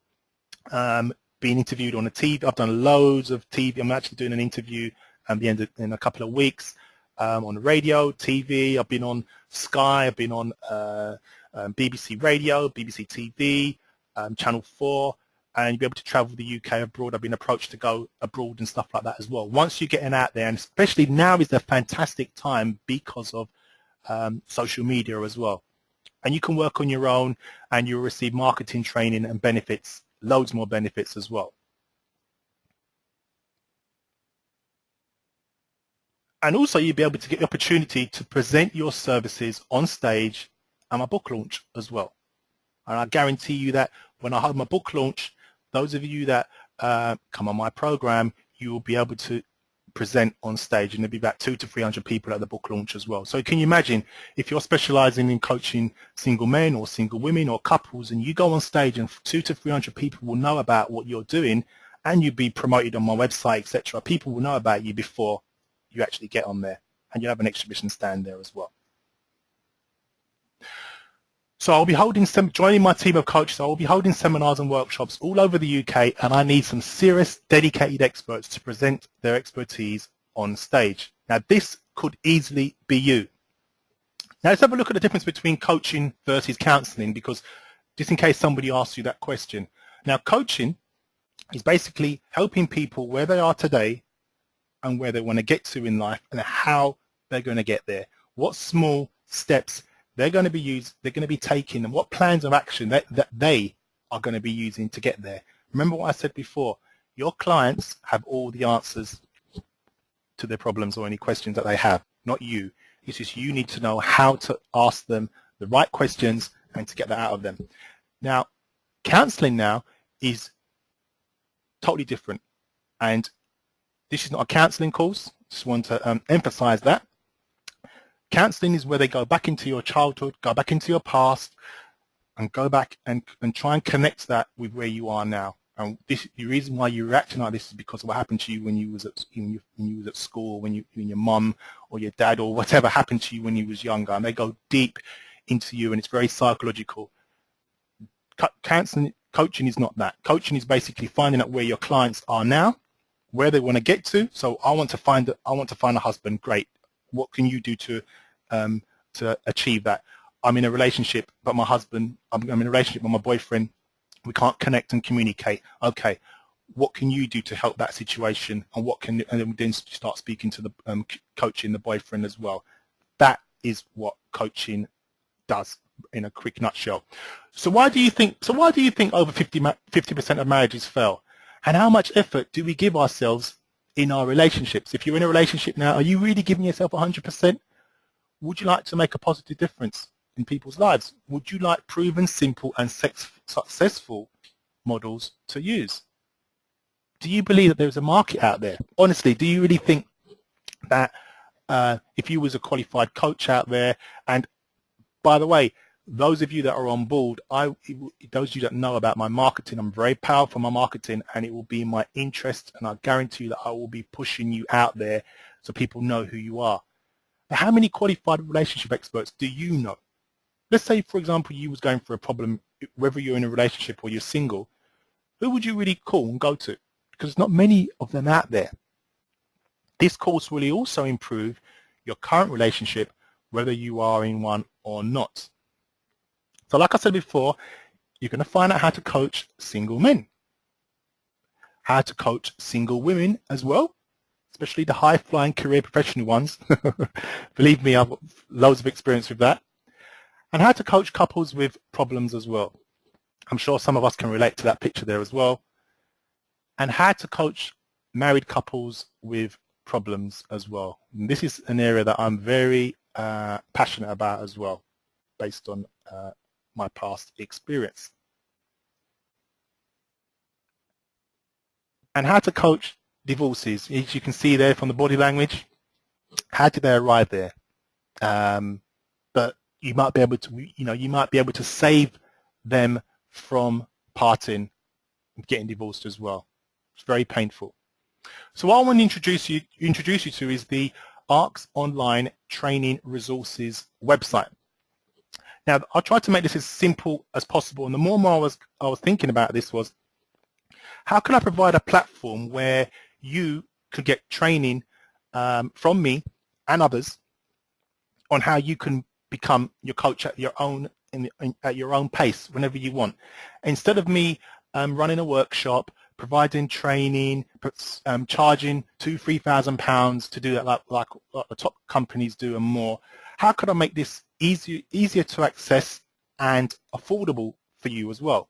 being interviewed on a TV. I've done loads of TV. I'm actually doing an interview in a couple of weeks on the radio, TV. I've been on Sky. I've been on BBC Radio, BBC TV, Channel 4, and you'll be able to travel the UK abroad. I've been approached to go abroad and stuff like that as well. Once you're getting out there, and especially now is a fantastic time because of social media as well. And you can work on your own and you'll receive marketing training and benefits, loads more benefits as well. And also you'll be able to get the opportunity to present your services on stage at my book launch as well. And I guarantee you that when I hold my book launch, those of you that come on my program, you will be able to present on stage, and there'll be about 200 to 300 people at the book launch as well. So can you imagine if you're specializing in coaching single men or single women or couples, and you go on stage and 200 to 300 people will know about what you're doing, and you'll be promoted on my website, etc. People will know about you before you actually get on there, and you'll have an exhibition stand there as well. So I'll be joining my team of coaches. I'll be holding seminars and workshops all over the UK, and I need some serious, dedicated experts to present their expertise on stage. Now, this could easily be you. Now, let's have a look at the difference between coaching versus counseling, because just in case somebody asks you that question. Now, coaching is basically helping people where they are today and where they want to get to in life and how they're going to get there. What small steps they're going to be taking, and what plans of action that they are going to be using to get there. Remember what I said before, your clients have all the answers to their problems or any questions that they have, not you. It's just you need to know how to ask them the right questions and to get that out of them. Now, counseling now is totally different, and this is not a counseling course. Just want to emphasize that. Counseling is where they go back into your childhood, go back into your past, and go back and try and connect that with where you are now. And the reason why you're reacting like this is because of what happened to you when you was at school, when your mum or your dad or whatever happened to you when you was younger, and they go deep into you, and it's very psychological. Coaching is not that. Coaching is basically finding out where your clients are now, where they want to get to. So I want to find a husband. Great. What can you do to achieve that? I'm in a relationship, but I'm in a relationship with my boyfriend. We can't connect and communicate. Okay, what can you do to help that situation? And then start speaking to the coaching the boyfriend as well. That is what coaching does in a quick nutshell. So why do you think over 50% of marriages fail? And how much effort do we give ourselves in our relationships? If you're in a relationship now, are you really giving yourself 100%? Would you like to make a positive difference in people's lives? Would you like proven, simple, and successful models to use? Do you believe that there's a market out there? Honestly, do you really think that if you was a qualified coach out there, and by the way, those of you that are on board, those of you that know about my marketing, I'm very powerful in my marketing, and it will be in my interest, and I guarantee you that I will be pushing you out there so people know who you are. Now, how many qualified relationship experts do you know? Let's say, for example, you was going through a problem, whether you're in a relationship or you're single, who would you really call and go to? Because there's not many of them out there. This course will also improve your current relationship, whether you are in one or not. So like I said before, you're going to find out how to coach single men, how to coach single women as well, especially the high-flying career professional ones. Believe me, I've got loads of experience with that. And how to coach couples with problems as well. I'm sure some of us can relate to that picture there as well. And how to coach married couples with problems as well. And this is an area that I'm very passionate about as well, based on my past experience. And how to coach divorces. As you can see there from the body language, how did they arrive there? But you might be able to, you might be able to save them from parting and getting divorced as well. It's very painful. So what I want to introduce you to is the ARCS Online Training Resources website. Now, I tried to make this as simple as possible, and the more and more I was thinking about this was, how can I provide a platform where you could get training from me and others on how you can become your coach at your own at your own pace whenever you want, instead of me running a workshop, providing training, charging £2,000-3,000 to do that like the top companies do and more. How could I make this easier to access and affordable for you as well?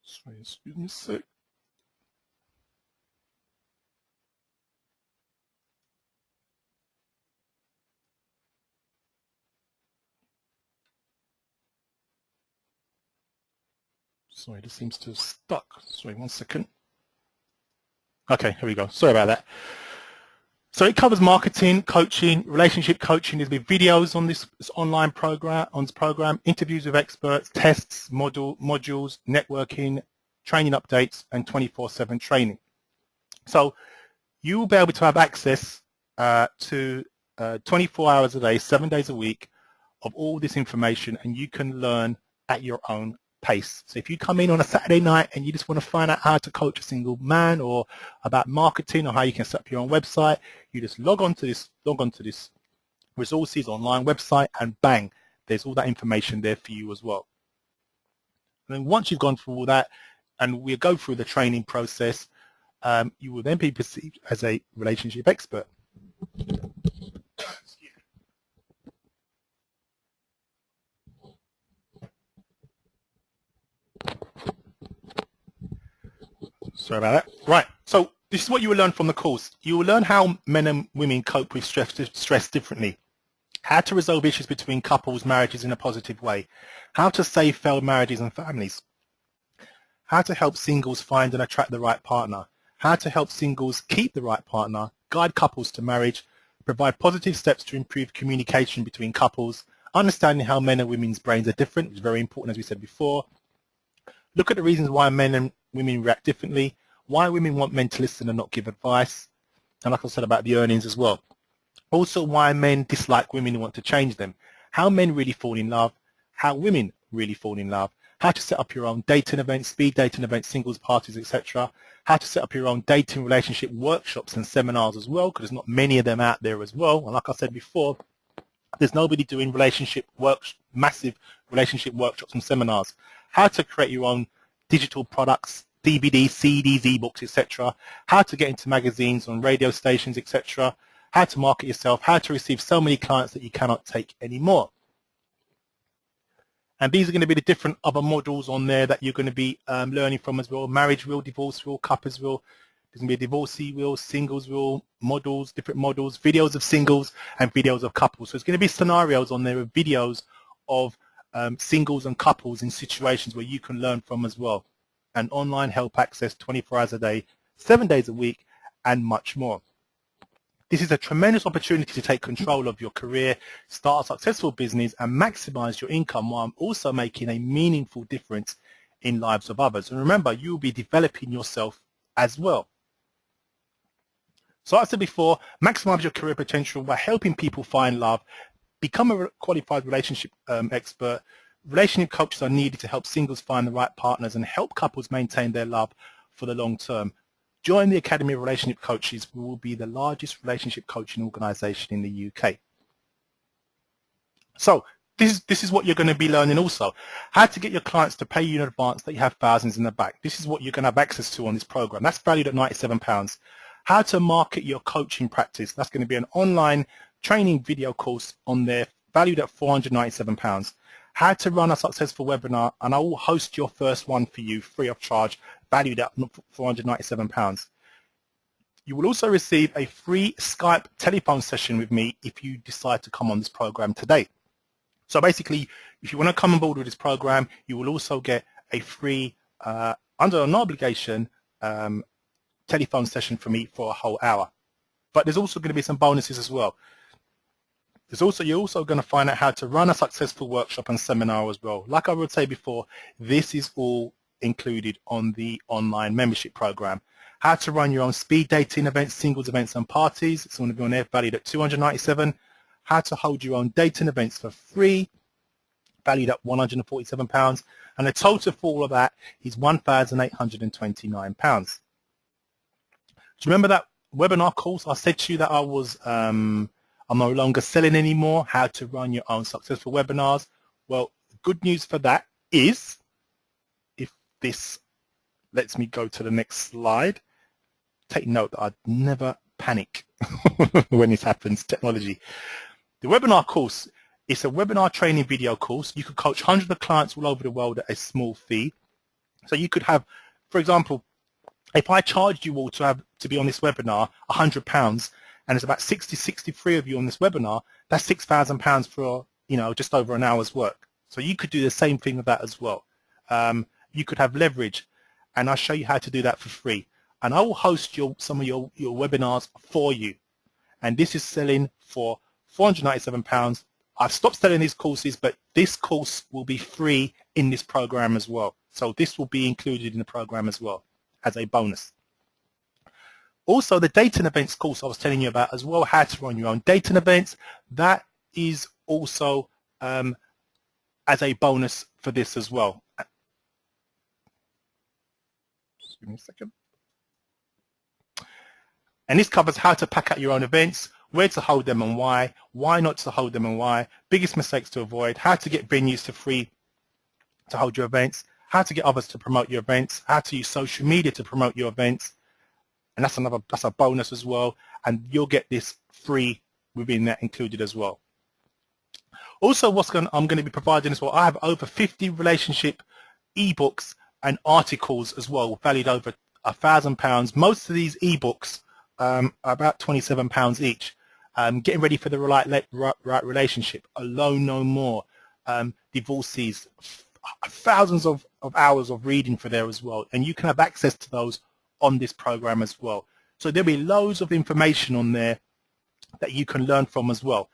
Sorry, excuse me a sec. Sorry, this seems to have stuck. Sorry, 1 second. Okay, here we go. Sorry about that. So it covers marketing, coaching, relationship coaching. There'll be videos on this online program, interviews with experts, tests, modules, networking, training updates, and 24/7 training. So you will be able to have access to 24 hours a day, 7 days a week of all this information, and you can learn at your own pace. So if you come in on a Saturday night and you just want to find out how to coach a single man, or about marketing, or how you can set up your own website, you just log on to this resources online website, and bang, there's all that information there for you as well. And then once you've gone through all that, and we'll go through the training process, you will then be perceived as a relationship expert. Sorry about that. Right, so this is what you will learn from the course. You will learn how men and women cope with stress differently, how to resolve issues between couples, marriages in a positive way, how to save failed marriages and families, how to help singles find and attract the right partner, how to help singles keep the right partner, guide couples to marriage, provide positive steps to improve communication between couples, understanding how men and women's brains are different, which is very important, as we said before. Look at the reasons why men and women react differently, why women want men to listen and not give advice, and like I said about the earnings as well. Also, why men dislike women and want to change them, how men really fall in love, how women really fall in love, how to set up your own dating events, speed dating events, singles parties, etc. How to set up your own dating relationship workshops and seminars as well, because there's not many of them out there as well. And like I said before, there's nobody doing massive relationship workshops and seminars. How to create your own digital products, DVDs, CDs, ebooks, etc. How to get into magazines, on radio stations, etc. How to market yourself, how to receive so many clients that you cannot take anymore. And these are going to be the different other modules on there that you're going to be learning from as well. Marriage wheel, divorce wheel, couples wheel. There's going to be a divorcee wheel, singles wheel, models, different models, videos of singles and videos of couples. So it's going to be scenarios on there with videos of singles and couples in situations where you can learn from as well. And online help access 24 hours a day, 7 days a week, and much more. This is a tremendous opportunity to take control of your career, start a successful business, and maximize your income while also making a meaningful difference in lives of others. And remember, you will be developing yourself as well. So as I said before, maximize your career potential by helping people find love, become a qualified relationship expert. Relationship coaches are needed to help singles find the right partners and help couples maintain their love for the long term. Join the Academy of Relationship Coaches. We will be the largest relationship coaching organization in the UK. So this is what you're going to be learning also. How to get your clients to pay you in advance that you have thousands in the bank. This is what you're going to have access to on this program. That's valued at £97. How to market your coaching practice. That's going to be an online training video course on there, valued at £497. How to run a successful webinar, and I will host your first one for you free of charge, valued at £497. You will also receive a free Skype telephone session with me if you decide to come on this program today. So basically, if you want to come on board with this program, you will also get a free, under an obligation, telephone session from me for a whole hour. But there's also going to be some bonuses as well. You're also going to find out how to run a successful workshop and seminar as well. Like I would say before, this is all included on the online membership program. How to run your own speed dating events, singles events and parties. It's going to be on there, valued at £297. How to hold your own dating events for free, valued at £147. And the total for all of that is £1,829. Do you remember that webinar course I said to you that I was I'm no longer selling anymore, how to run your own successful webinars? Well, the good news for that is, if this lets me go to the next slide, take note that I'd never panic when this happens, technology. The webinar course is a webinar training video course. You could coach hundreds of clients all over the world at a small fee. So you could have, for example, if I charged you all to be on this webinar £100, and there's about 63 of you on this webinar, that's £6,000 for, you know, just over an hour's work. So you could do the same thing with that as well. You could have leverage, and I'll show you how to do that for free. And I will host some of your webinars for you. And this is selling for £497. I've stopped selling these courses, but this course will be free in this program as well. So this will be included in the program as well as a bonus. Also, the dating events course I was telling you about as well, how to run your own dating events, that is also as a bonus for this as well. Just give me a second. And this covers how to pack out your own events, where to hold them and why not to hold them and why, biggest mistakes to avoid, how to get venues to free to hold your events, how to get others to promote your events, how to use social media to promote your events, and that's a bonus as well, and you'll get this free within that included as well. Also, I'm going to be providing as well, I have over 50 relationship ebooks and articles as well, valued over £1,000. Most of these ebooks are about £27 each. Getting ready for the right relationship, alone no more, divorcees, thousands of hours of reading for there as well, and you can have access to those on this program as well. So there'll be loads of information on there that you can learn from as well.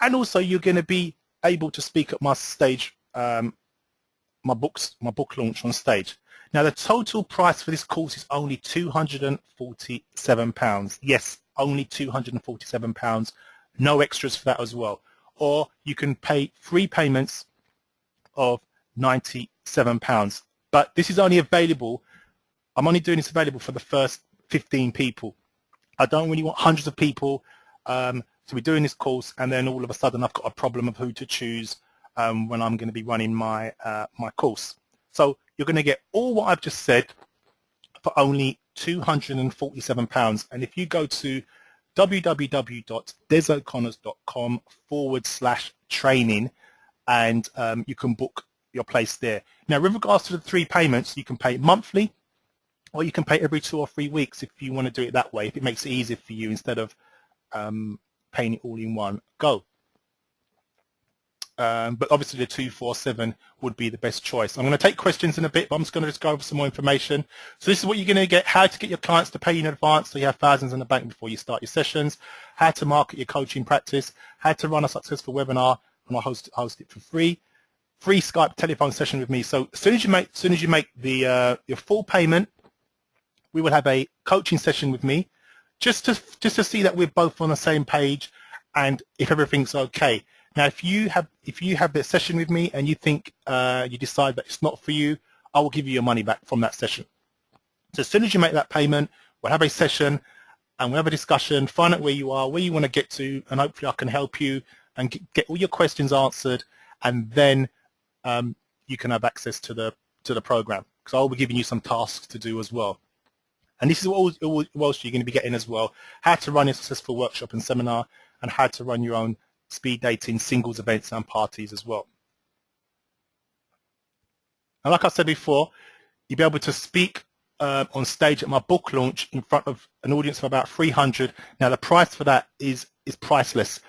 And also you're going to be able to speak at my stage, my book launch on stage. Now the total price for this course is only £247. Yes, only £247, no extras for that as well. Or you can pay 3 payments of £97. But this is only available, I'm only doing this available for the first 15 people. I don't really want hundreds of people to be doing this course and then all of a sudden I've got a problem of who to choose when I'm going to be running my my course. So you're going to get all what I've just said for only £247. And if you go to www.deso'connors.com/training and you can book your place there. Now with regards to the 3 payments, you can pay monthly or you can pay every 2 or 3 weeks if you want to do it that way, if it makes it easier for you instead of paying it all in one go. But obviously the 247 would be the best choice. I'm going to take questions in a bit, but I'm just going to go over some more information. So this is what you're going to get: how to get your clients to pay you in advance so you have thousands in the bank before you start your sessions, how to market your coaching practice, how to run a successful webinar, and I'll host it for free. Free Skype telephone session with me. So as soon as you make the your full payment, we will have a coaching session with me just to see that we're both on the same page and if everything's okay. Now, if you have the session with me and you think you decide that it's not for you, I will give you your money back from that session. So as soon as you make that payment, we'll have a session and we'll have a discussion, find out where you are, where you want to get to, and hopefully I can help you and get all your questions answered, and then you can have access to the program, because I'll be giving you some tasks to do as well. And this is what else you're going to be getting as well: how to run a successful workshop and seminar, and how to run your own speed dating singles events and parties as well. And like I said before, you'll be able to speak on stage at my book launch in front of an audience of about 300. Now the price for that is priceless.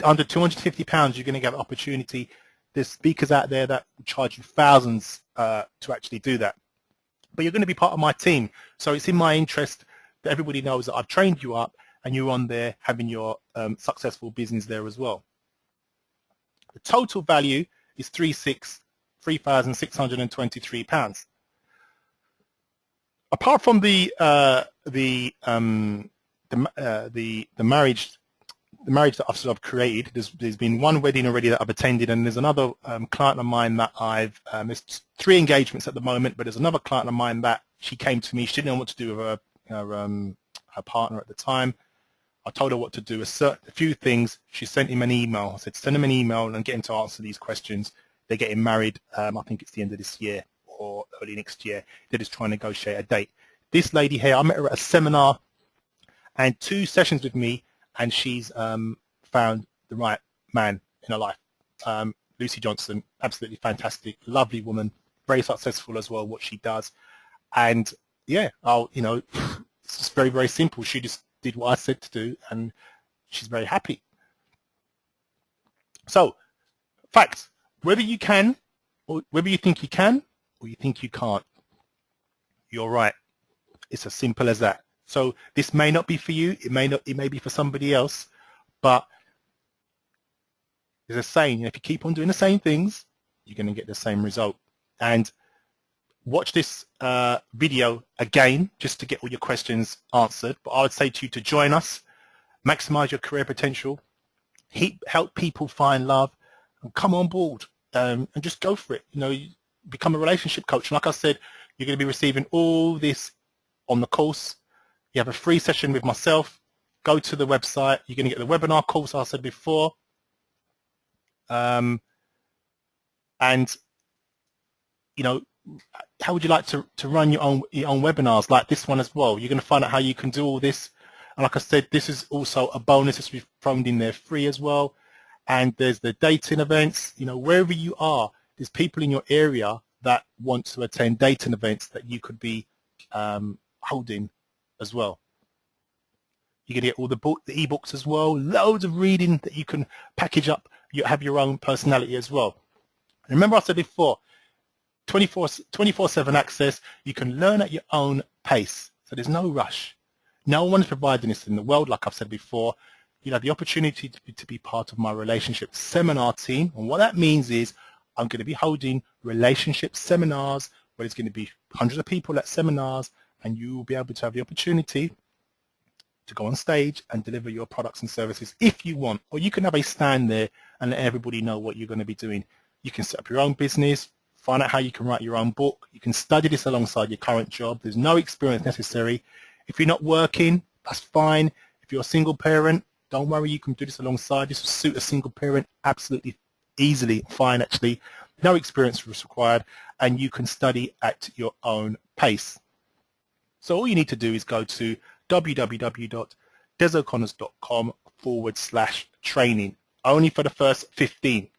Under £250, you're going to get an opportunity. There's speakers out there that will charge you thousands to actually do that. But you're going to be part of my team, so it's in my interest that everybody knows that I've trained you up and you're on there having your successful business there as well. The total value is £3,623. Apart from the marriage that I've created, there's been one wedding already that I've attended, and there's another client of mine that there's 3 engagements at the moment, but there's another client of mine that she came to me. She didn't know what to do with her partner at the time. I told her what to do, a few things. She sent him an email. I said, send him an email and get him to answer these questions. They're getting married, I think it's the end of this year or early next year. They're just trying to negotiate a date. This lady here, I met her at a seminar and 2 sessions with me, and she's found the right man in her life. Lucy Johnson, absolutely fantastic, lovely woman, very successful as well, what she does. And yeah, it's just very, very simple. She just did what I said to do, and she's very happy. So, facts, whether you can, or whether you think you can, or you think you can't, you're right. It's as simple as that. So this may not be for you, it may be for somebody else, but there's a saying, if you keep on doing the same things, you're going to get the same result. And watch this video again just to get all your questions answered. But I would say to you to join us, maximize your career potential, help people find love, and come on board and just go for it. Become a relationship coach. And like I said, you're going to be receiving all this on the course. You have a free session with myself. Go to the website. You're going to get the webinar course I said before. And, how would you like to run your own webinars like this one as well? You're going to find out how you can do all this. And like I said, this is also a bonus that we've thrown in there free as well. And there's the dating events. Wherever you are, there's people in your area that want to attend dating events that you could be holding as well. You can get all the ebooks as well, loads of reading that you can package up. You have your own personality as well. And remember I said before, 24/7 access. You can learn at your own pace, so there's no rush. No one is providing this in the world. Like I've said before, you have the opportunity to be part of my relationship seminar team, and what that means is I'm going to be holding relationship seminars where there's going to be hundreds of people at seminars, and you will be able to have the opportunity to go on stage and deliver your products and services if you want, or you can have a stand there and let everybody know what you're going to be doing. You can set up your own business, find out how you can write your own book. You can study this alongside your current job. There's no experience necessary. If you're not working, that's fine. If you're a single parent, don't worry, you can do this alongside. This will suit a single parent absolutely easily, fine actually. No experience is required, and you can study at your own pace. So all you need to do is go to www.desoconnors.com/training, only for the first 15.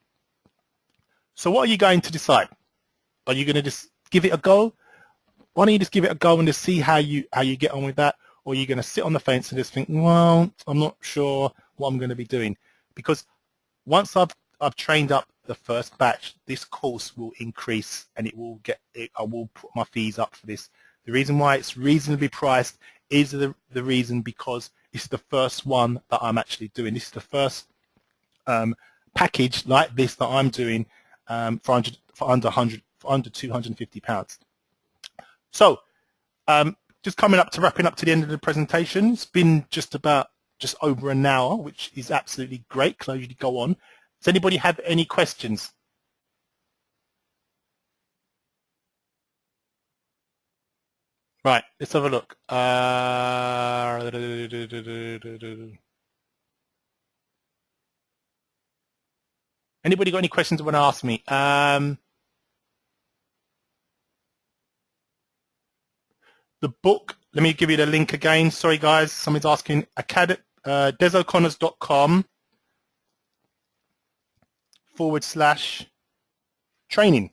So what are you going to decide? Are you going to just give it a go? Why don't you just give it a go and just see how you get on with that? Or are you going to sit on the fence and just think, well, I'm not sure what I'm going to be doing? Because once I've trained up the first batch, this course will increase, and I will put my fees up for this. The reason why it's reasonably priced is the reason because it's the first one that I'm actually doing. This is the first package like this that I'm doing for under £250. So just wrapping up to the end of the presentation. It's been just over an hour, which is absolutely great. Can I usually go on? Does anybody have any questions? Right, let's have a look. Anybody got any questions they want to ask me? The book, let me give you the link again. Sorry, guys. Someone's asking, desoconnors.com/training.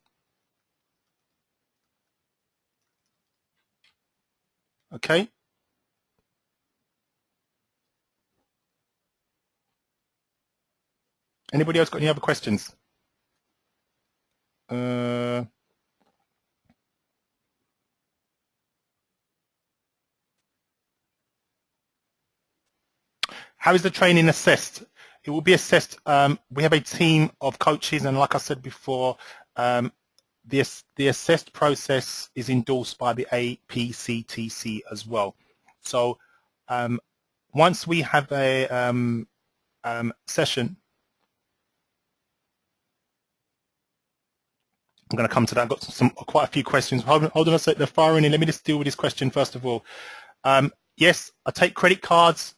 Okay. Anybody else got any other questions? How is the training assessed? It will be assessed. We have a team of coaches, and like I said before, the assessed process is endorsed by the APCTC as well. So once we have a session, I'm going to come to that. I've got quite a few questions. Hold on a sec. They're firing in. Let me just deal with this question first of all. Yes, I take credit cards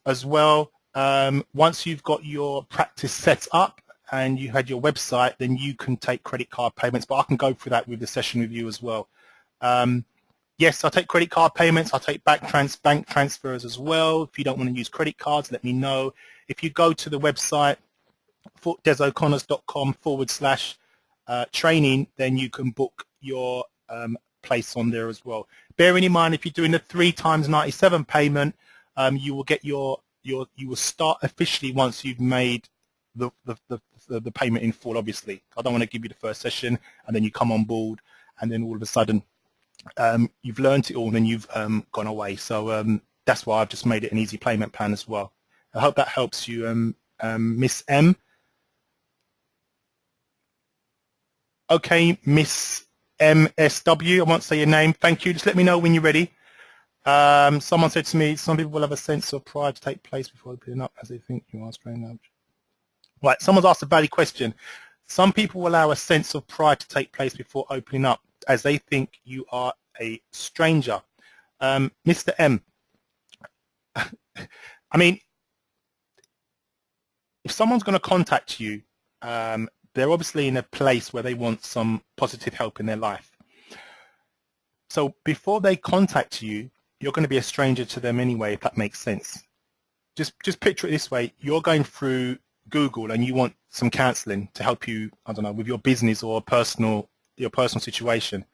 as well. Once you've got your practice set up and you had your website, then you can take credit card payments, but I can go through that with the session with you as well. Yes, I take credit card payments. I take bank transfers as well. If you don't want to use credit cards, let me know. If you go to the website, desoconnors.com/training, then you can book your place on there as well. Bearing in mind, if you're doing the 3 times 97 payment, you will get you will start officially once you've made the payment in full. Obviously, I don't want to give you the first session and then you come on board and then all of a sudden you've learned it all and then you've gone away. So that's why I've just made it an easy payment plan as well. I hope that helps you, Miss M. Okay, Miss MSW, I won't say your name. Thank you. Just let me know when you're ready. Someone said to me, some people will have a sense of pride to take place before opening up as they think you are strange. Right, someone's asked a valid question. Some people will allow a sense of pride to take place before opening up as they think you are a stranger. Mr. M, I mean, if someone's going to contact you, they're obviously in a place where they want some positive help in their life. So before they contact you, you're going to be a stranger to them anyway, if that makes sense. Just picture it this way. You're going through Google and you want some counseling to help you, I don't know, with your business or your personal situation.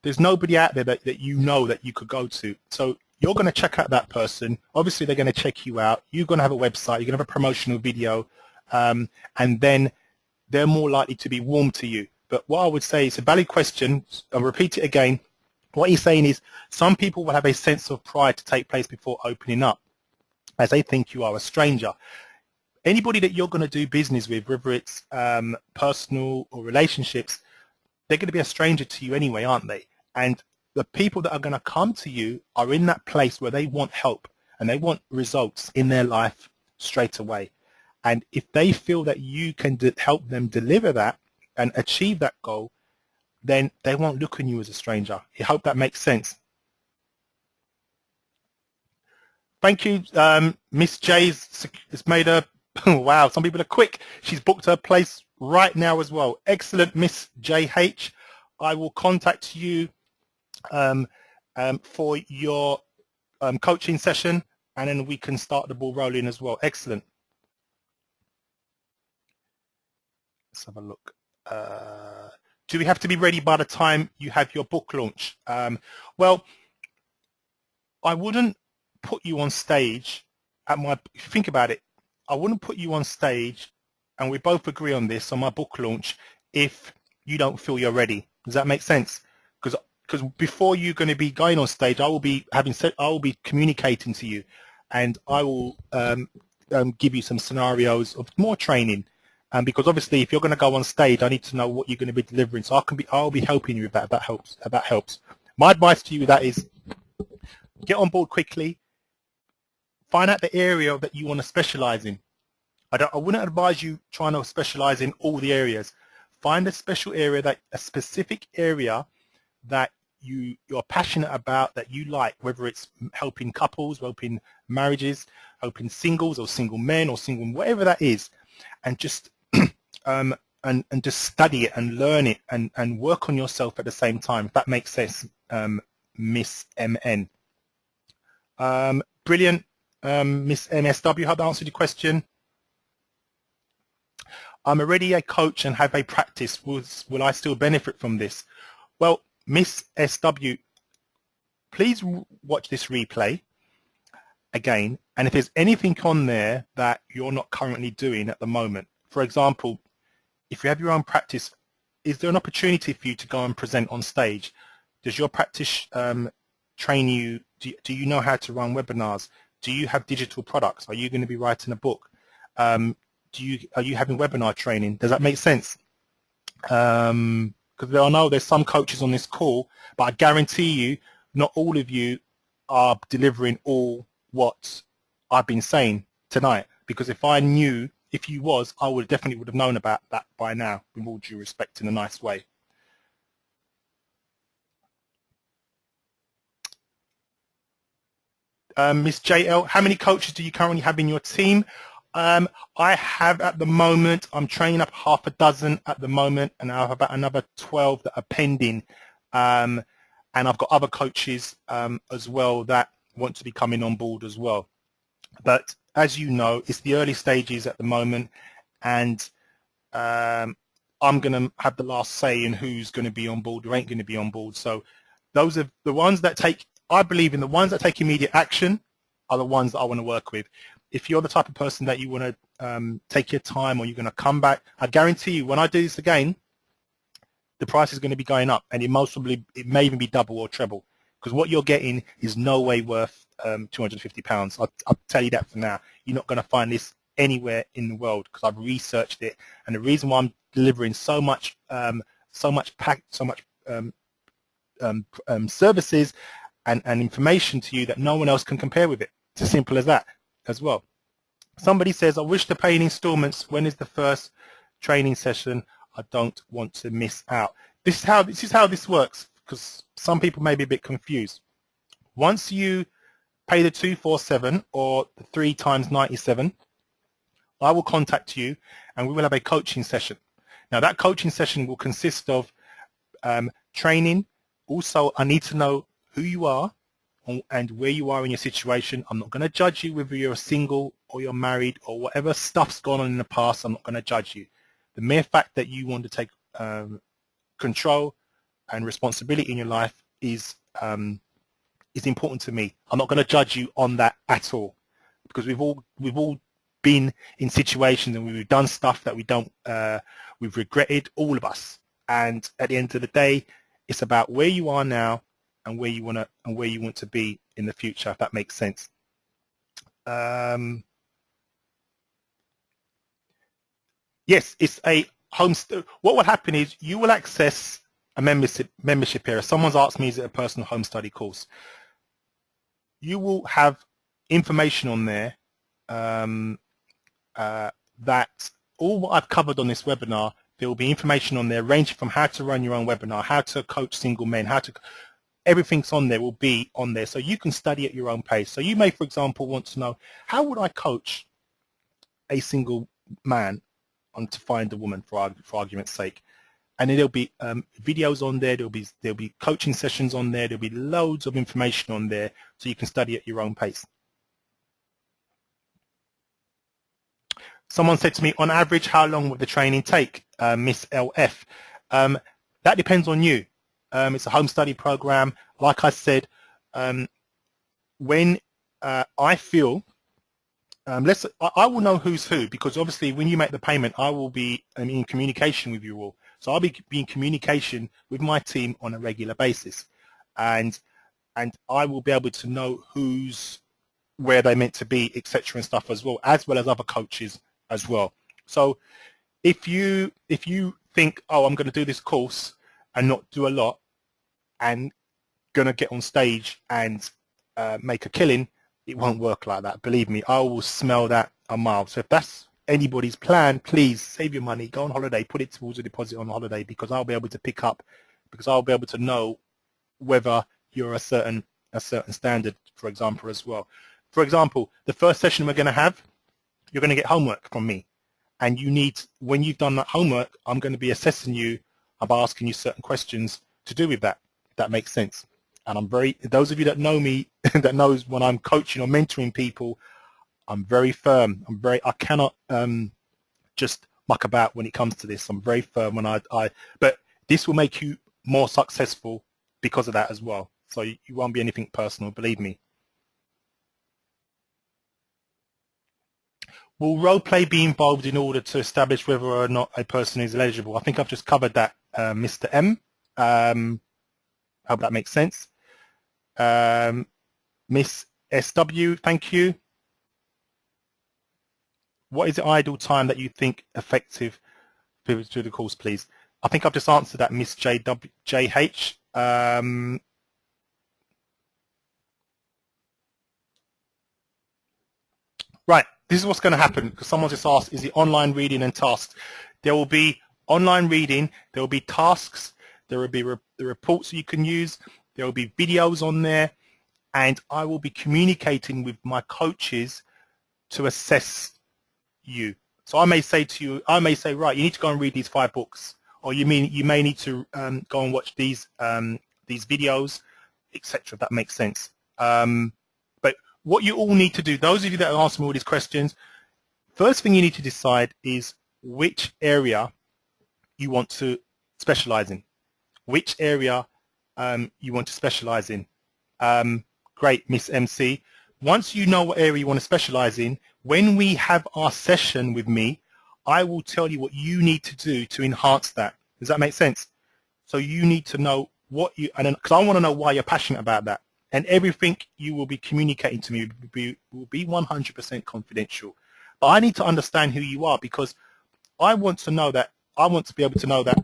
There's nobody out there that you know that you could go to. So you're going to check out that person. Obviously, they're going to check you out. You're going to have a website. You're going to have a promotional video. And then they're more likely to be warm to you. But what I would say is a valid question. I'll repeat it again. What he's saying is some people will have a sense of pride to take place before opening up as they think you are a stranger. Anybody that you're going to do business with, whether it's personal or relationships, they're going to be a stranger to you anyway, aren't they? And the people that are going to come to you are in that place where they want help and they want results in their life straight away. And if they feel that you can help them deliver that and achieve that goal, then they won't look on you as a stranger. I hope that makes sense. Thank you. Miss J's has made a, wow, some people are quick. She's booked her place right now as well. Excellent, Miss JH. I will contact you for your coaching session, and then we can start the ball rolling as well. Excellent. Let's have a look. Do we have to be ready by the time you have your book launch? Well, I wouldn't put you on stage at my, if you think about it, I wouldn't put you on stage, and we both agree on this, on my book launch, if you don't feel you're ready. Does that make sense? Because before you're going to be going on stage, I will be communicating to you, and I will give you some scenarios of more training. Because obviously, if you're going to go on stage, I need to know what you're going to be delivering. So I'll be helping you with that. That helps. My advice to you with that is get on board quickly. Find out the area that you want to specialize in. I wouldn't advise you trying to specialize in all the areas. Find a special area, a specific area that you're passionate about, that you like, whether it's helping couples, helping marriages, helping singles or single men or single, whatever that is, and just and just study it and learn it and work on yourself at the same time, if that makes sense, Miss MN. Brilliant, Miss MSW, hope that answered your question. I'm already a coach and have a practice. Will I still benefit from this? Well, Miss SW, please watch this replay again, and if there's anything on there that you're not currently doing at the moment, for example, if you have your own practice, is there an opportunity for you to go and present on stage? Does your practice train you? Do you know how to run webinars? Do you have digital products? Are you going to be writing a book? Are you having webinar training? Does that make sense? Because I know there's some coaches on this call, but I guarantee you, not all of you are delivering all what I've been saying tonight. Because if I knew, if you was, I definitely would have known about that by now, with all due respect, in a nice way. Miss JL, how many coaches do you currently have in your team? I have at the moment, I'm training up half a dozen at the moment, and I have about another 12 that are pending. And I've got other coaches as well that want to be coming on board as well. But as you know, it's the early stages at the moment, and I'm going to have the last say in who's going to be on board or ain't going to be on board. So those are the ones that take, I believe in the ones that take immediate action are the ones that I want to work with. If you're the type of person that you want to take your time, or you're going to come back, I guarantee you when I do this again, the price is going to be going up, and it may even be double or treble, because what you're getting is no way worth £250. I'll tell you that for now. You're not going to find this anywhere in the world, because I've researched it, and the reason why I'm delivering so much services and information to you that no one else can compare with it. It's as simple as that as well. Somebody says, I wish to pay in installments. When is the first training session? I don't want to miss out. This is how this works, because some people may be a bit confused. Once you pay the 247 or the 3 times 97, I will contact you and we will have a coaching session. Now that coaching session will consist of training. Also, I need to know who you are and where you are in your situation. I'm not going to judge you whether you're single or you're married or whatever stuff's gone on in the past. I'm not going to judge you. The mere fact that you want to take control and responsibility in your life is important to me. I'm not going to judge you on that at all, because we've all been in situations and we've done stuff that we've regretted, all of us. And at the end of the day, it's about where you are now and where you want to be in the future, if that makes sense. Yes, it's a home. What will happen is you will access a membership area. Someone's asked me, is it a personal home study course? You will have information on there that all what I've covered on this webinar, there will be information on there ranging from how to run your own webinar, how to coach single men, everything's on there, will be on there, so you can study at your own pace. So you may, for example, want to know, how would I coach a single man on to find a woman, for argument's sake? And then there'll be videos on there, there'll be coaching sessions on there, there'll be loads of information on there, so you can study at your own pace. Someone said to me, on average, how long would the training take, Miss LF? That depends on you. It's a home study program. Like I said, when I feel, I will know who's who, because obviously when you make the payment, I will be in communication with you all. So I'll be in communication with my team on a regular basis, and I will be able to know who's where they're meant to be, etc. and stuff as well as other coaches as well. So if you think, oh, I'm going to do this course and not do a lot and going to get on stage and make a killing, it won't work like that. Believe me, I will smell that a mile. So if that's anybody's plan, please save your money, go on holiday, put it towards a deposit on holiday, because I'll be able to pick up, because I'll be able to know whether you're a certain standard, for example, as well. For example, the first session we're going to have, you're going to get homework from me, and you need, when you've done that homework, I'm going to be assessing you by asking you certain questions to do with that, if that makes sense. And I'm very, those of you that know me, that knows when I'm coaching or mentoring people, I'm very firm. I cannot just muck about when it comes to this. I'm very firm when but this will make you more successful because of that as well. So you won't be anything personal, believe me. Will role play be involved in order to establish whether or not a person is eligible? I think I've just covered that, Mr. M. Hope that makes sense. Miss SW, thank you. What is the ideal time that you think effective through the course, please? I think I've just answered that, Miss JH. Right, this is what's going to happen, because someone just asked, is it online reading and tasks? There will be online reading, there will be tasks, there will be the reports you can use, there will be videos on there, and I will be communicating with my coaches to assess you. So I may say to you, right, you need to go and read these 5 books, or you may need to go and watch these videos, etc. That makes sense. But what you all need to do, those of you that are asking me all these questions, first thing you need to decide is which area you want to specialize in. Which area you want to specialize in. Great, Miss MC. Once you know what area you want to specialize in, when we have our session with me, I will tell you what you need to do to enhance that. Does that make sense? So you need to know what you, and because I want to know why you're passionate about that. And everything you will be communicating to me will be 100% confidential. But I need to understand who you are, because I want to know that, I want to be able to know that,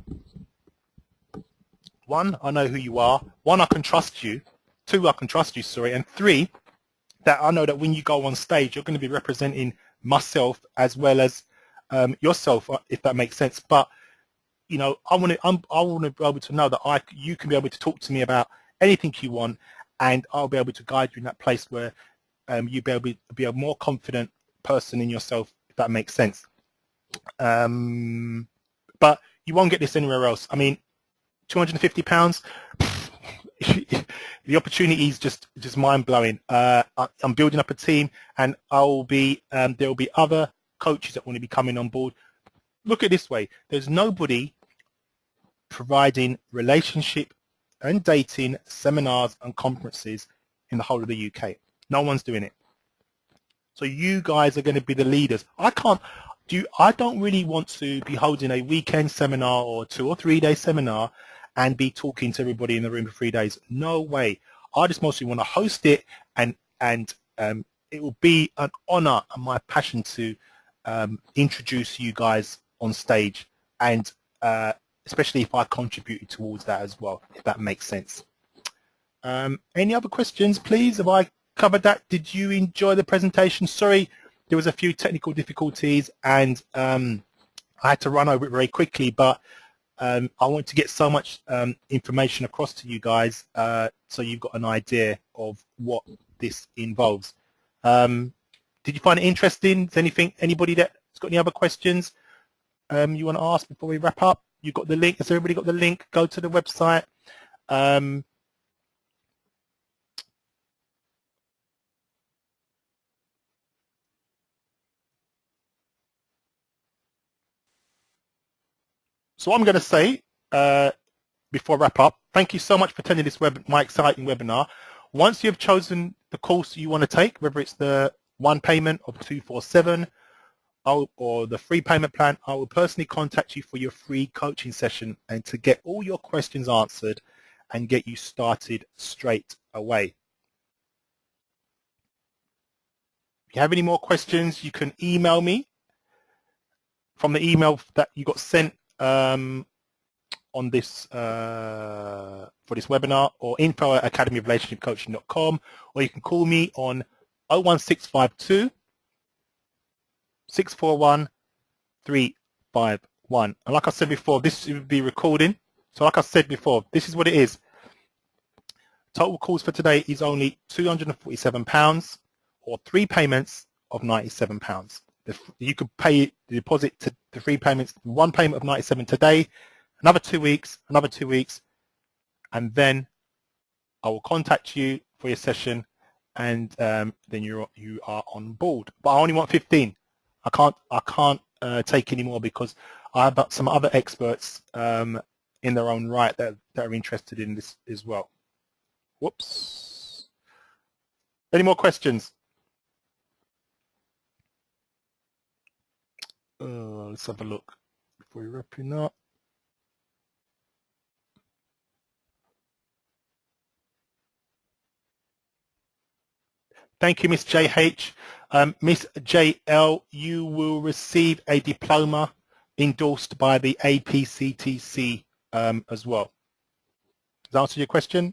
1, I know who you are, 1, I can trust you, 2, I can trust you, sorry, and 3, that I know that when you go on stage, you're going to be representing myself as well as yourself, if that makes sense. But you know, I want to be able to know that you can be able to talk to me about anything you want, and I'll be able to guide you in that place where you'll be able to be a more confident person in yourself, if that makes sense. But you won't get this anywhere else. I mean, £250. The opportunity is just mind-blowing. I'm building up a team, and I'll be there will be other coaches that want to be coming on board. Look at it this way: there's nobody providing relationship and dating seminars and conferences in the whole of the UK. No one's doing it. So you guys are going to be the leaders. I don't really want to be holding a weekend seminar or 2 or 3 day seminar and be talking to everybody in the room for 3 days. No way. I just mostly want to host it, and it will be an honor and my passion to introduce you guys on stage, and especially if I contributed towards that as well, if that makes sense. Any other questions, please? Have I covered that? Did you enjoy the presentation? Sorry, there was a few technical difficulties, and I had to run over it very quickly, but I want to get so much information across to you guys, so you've got an idea of what this involves. Did you find it interesting? Is anybody that's got any other questions you want to ask before we wrap up? You've got the link. Has everybody got the link? Go to the website. So what I'm going to say before I wrap up, thank you so much for attending this my exciting webinar. Once you've chosen the course you want to take, whether it's the one payment of 247 or the free payment plan, I will personally contact you for your free coaching session and to get all your questions answered and get you started straight away. If you have any more questions, you can email me from the email that you got sent on this for this webinar, or info@academyofrelationshipcoaching.com, or you can call me on 01652 641 351. And like I said before, this will be recording. So like I said before, this is what it is. Total cost for today is only £247, or 3 payments of £97. You could pay the deposit to the 3 payments, one payment of 97 today, another 2 weeks, and then I will contact you for your session, and then you are on board. But I only want 15. I can't take any more because I have some other experts in their own right that are interested in this as well. Whoops. Any more questions? Let's have a look before we're wrapping up. Thank you, Miss JH. Miss JL, you will receive a diploma endorsed by the APCTC as well. Does that answer your question?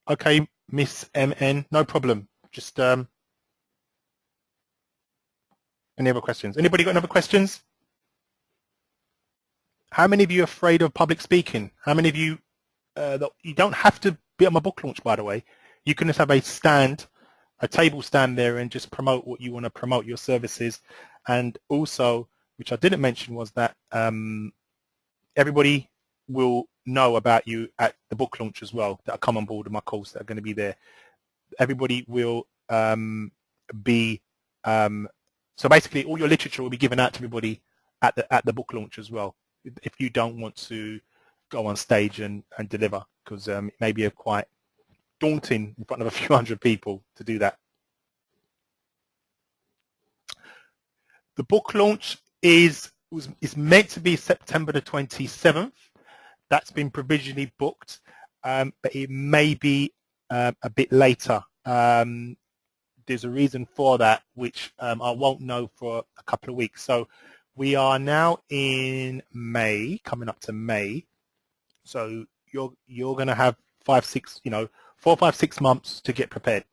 Okay, Miss MN, no problem. Just any other questions? Anybody got any other questions? How many of you are afraid of public speaking? How many of you, you don't have to be at my book launch, by the way. You can just have a stand, a table stand there, and just promote what you want to promote, your services. And also, which I didn't mention, was that everybody will know about you at the book launch as well, that are come on board with my course, that are going to be there. Everybody will be, so basically all your literature will be given out to everybody at the book launch as well, if you don't want to go on stage and deliver, because it may be quite daunting in front of a few hundred people to do that. The book launch is meant to be September the 27th. That's been provisionally booked, but it may be a bit later. There's a reason for that, which I won't know for a couple of weeks. So we are now in May, coming up to May. So you're going to have 4, 5, 6 months to get prepared,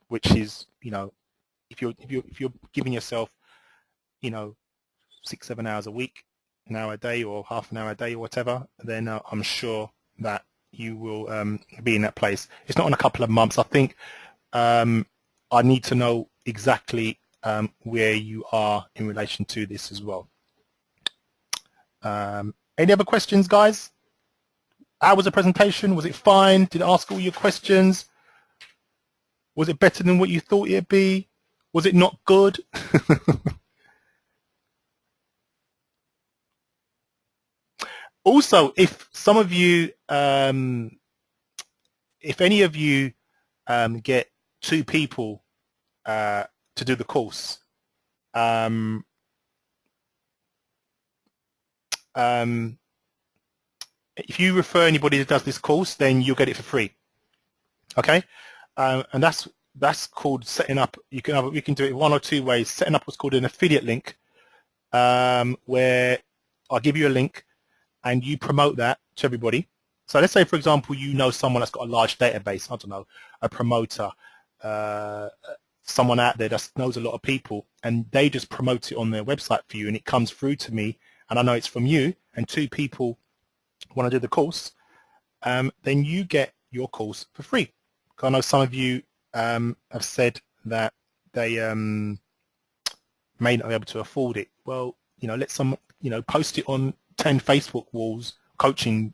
which is, if you're giving yourself, 6, 7 hours a week, an hour a day or half an hour a day or whatever, then I'm sure that you will be in that place. It's not in a couple of months. I think I need to know exactly where you are in relation to this as well. Any other questions, guys? How was the presentation? Was it fine? Did it ask all your questions? Was it better than what you thought it'd be? Was it not good? Also, if some of you, if any of you get 2 people to do the course, if you refer anybody that does this course, then you'll get it for free. Okay, and that's called setting up. We can do it 1 or 2 ways. Setting up what's called an affiliate link, where I'll give you a link and you promote that to everybody. So let's say, for example, someone that's got a large database. I don't know, a promoter, someone out there that knows a lot of people, and they just promote it on their website for you, and it comes through to me, and I know it's from you, and 2 people want to do the course, then you get your course for free. I know some of you have said that they may not be able to afford it. Well, let someone, post it on 10 Facebook walls, coaching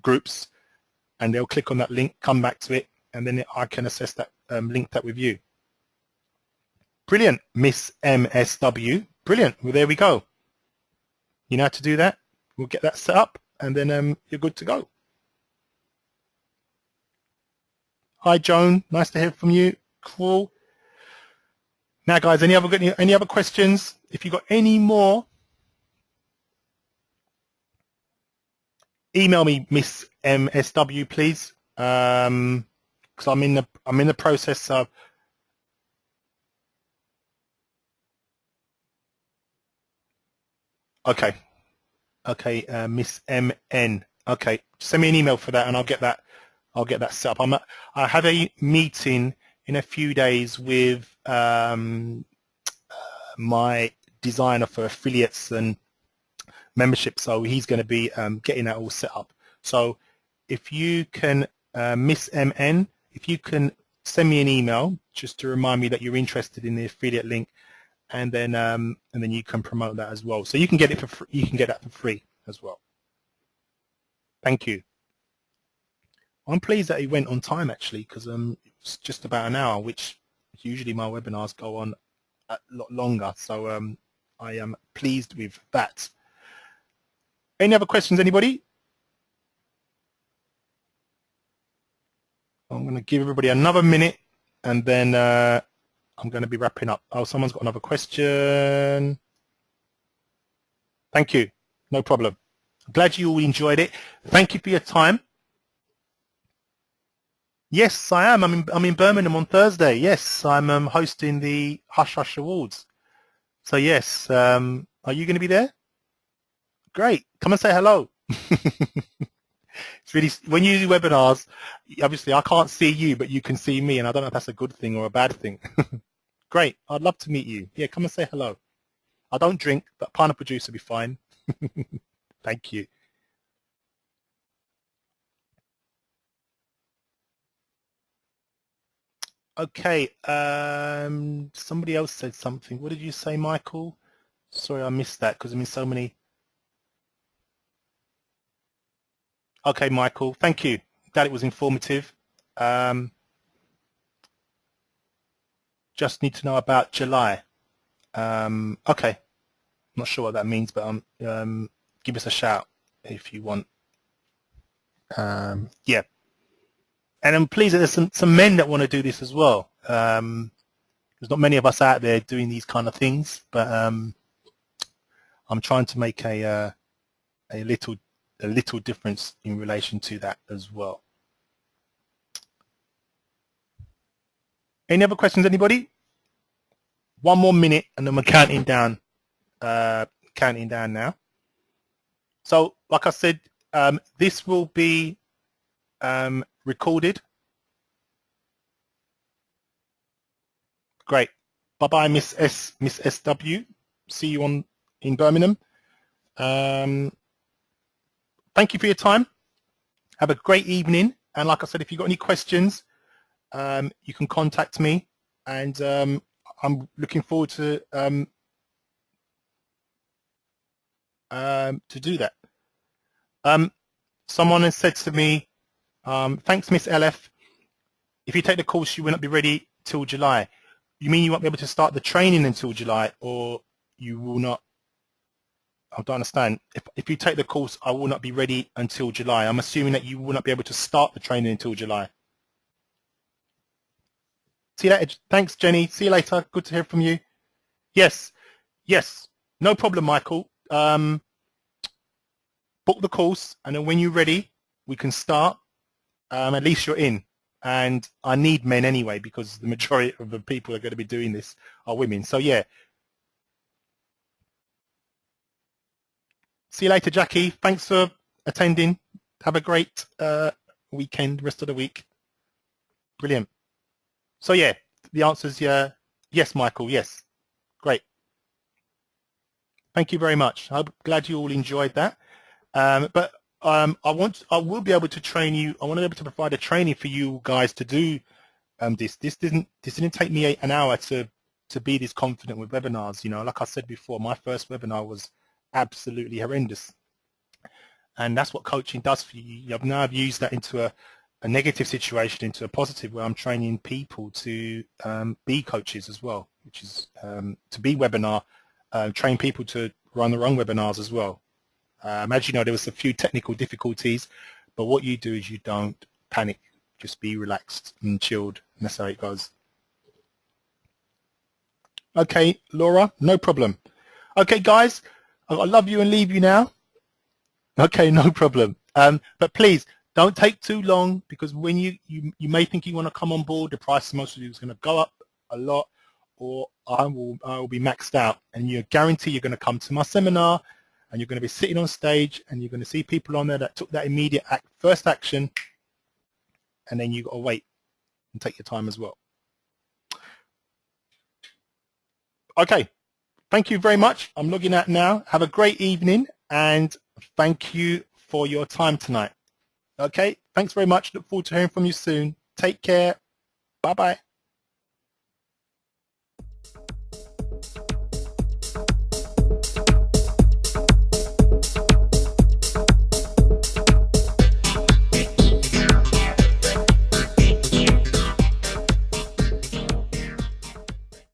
groups, and they'll click on that link, come back to it, and then I can assess that, link that with you. Brilliant, Miss MSW. Brilliant. Well, there we go. You know how to do that. We'll get that set up, and then you're good to go. Hi, Joan. Nice to hear from you. Cool. Now, guys, any other questions? If you've got any more, email me, Miss MSW, please, because I'm in the process of. Okay, Miss MN. Okay, send me an email for that, and I'll get that set up. I have a meeting in a few days with my designer for affiliates and membership, so he's going to be getting that all set up. So if you can, Miss MN, if you can send me an email just to remind me that you're interested in the affiliate link, and then you can promote that as well. So you can get it for free, you can get that for free as well. Thank you. I'm pleased that it went on time actually, because it's just about an hour, which usually my webinars go on a lot longer. So I am pleased with that. Any other questions, anybody? I'm going to give everybody another minute, and then I'm going to be wrapping up. Oh, someone's got another question. Thank you. No problem. I'm glad you all enjoyed it. Thank you for your time. Yes, I am. I'm in Birmingham on Thursday. Yes, I'm hosting the Hush Hush Awards. So yes, are you going to be there? Great. Come and say hello. It's really, when you do webinars, obviously I can't see you, but you can see me, and I don't know if that's a good thing or a bad thing. Great. I'd love to meet you. Yeah, come and say hello. I don't drink, but pineapple juice will be fine. Thank you. Okay, somebody else said something. What did you say, Michael? Sorry, I missed that because I'm in so many. Okay, Michael, thank you. Glad it was informative. Just need to know about July. Okay, I'm not sure what that means, but give us a shout if you want. Yeah. And I'm pleased that there's some men that want to do this as well. There's not many of us out there doing these kind of things, but I'm trying to make a little difference in relation to that as well. Any other questions, anybody? One more minute, and then we're counting down. Counting down now. So, like I said, this will be recorded. Great. Bye-bye, Miss SW. See you in Birmingham. Thank you for your time. Have a great evening. And like I said, if you've got any questions, you can contact me. And I'm looking forward to do that. Someone has said to me, thanks, Miss LF. If you take the course, you will not be ready till July. You mean you won't be able to start the training until July, or you will not? I don't understand. If you take the course, I will not be ready until July. I'm assuming that you will not be able to start the training until July. See you later. Thanks, Jenny. See you later. Good to hear from you. Yes. Yes. No problem, Michael. Book the course, and then when you're ready, we can start. At least you're in. And I need men anyway, because the majority of the people that are going to be doing this are women. So yeah. See you later, Jackie. Thanks for attending. Have a great weekend, rest of the week. Brilliant. So yeah, the answer is yeah. Yes, Michael, yes. Great. Thank you very much. I'm glad you all enjoyed that. But I will be able to train you. I want to be able to provide a training for you guys to do this. This didn't take me an hour to be this confident with webinars. You know, like I said before, my first webinar was absolutely horrendous, and that's what coaching does for you. I've used that into a negative situation into a positive, where I'm training people to be coaches as well, which is to be webinar, train people to run their own webinars as well. As you know, there was a few technical difficulties, but what you do is you don't panic, just be relaxed and chilled, and that's how it goes. Okay, Laura, no problem. Okay, guys, I love you and leave you now. Okay, no problem. But please don't take too long, because when you may think you want to come on board, the price of most of you is going to go up a lot, or I will be maxed out, and you're guaranteed you're going to come to my seminar, and you're going to be sitting on stage, and you're going to see people on there that took that immediate first action, and then you got to wait and take your time as well. Okay, thank you very much. I'm logging out now. Have a great evening, and thank you for your time tonight. Okay, thanks very much. Look forward to hearing from you soon. Take care. Bye-bye.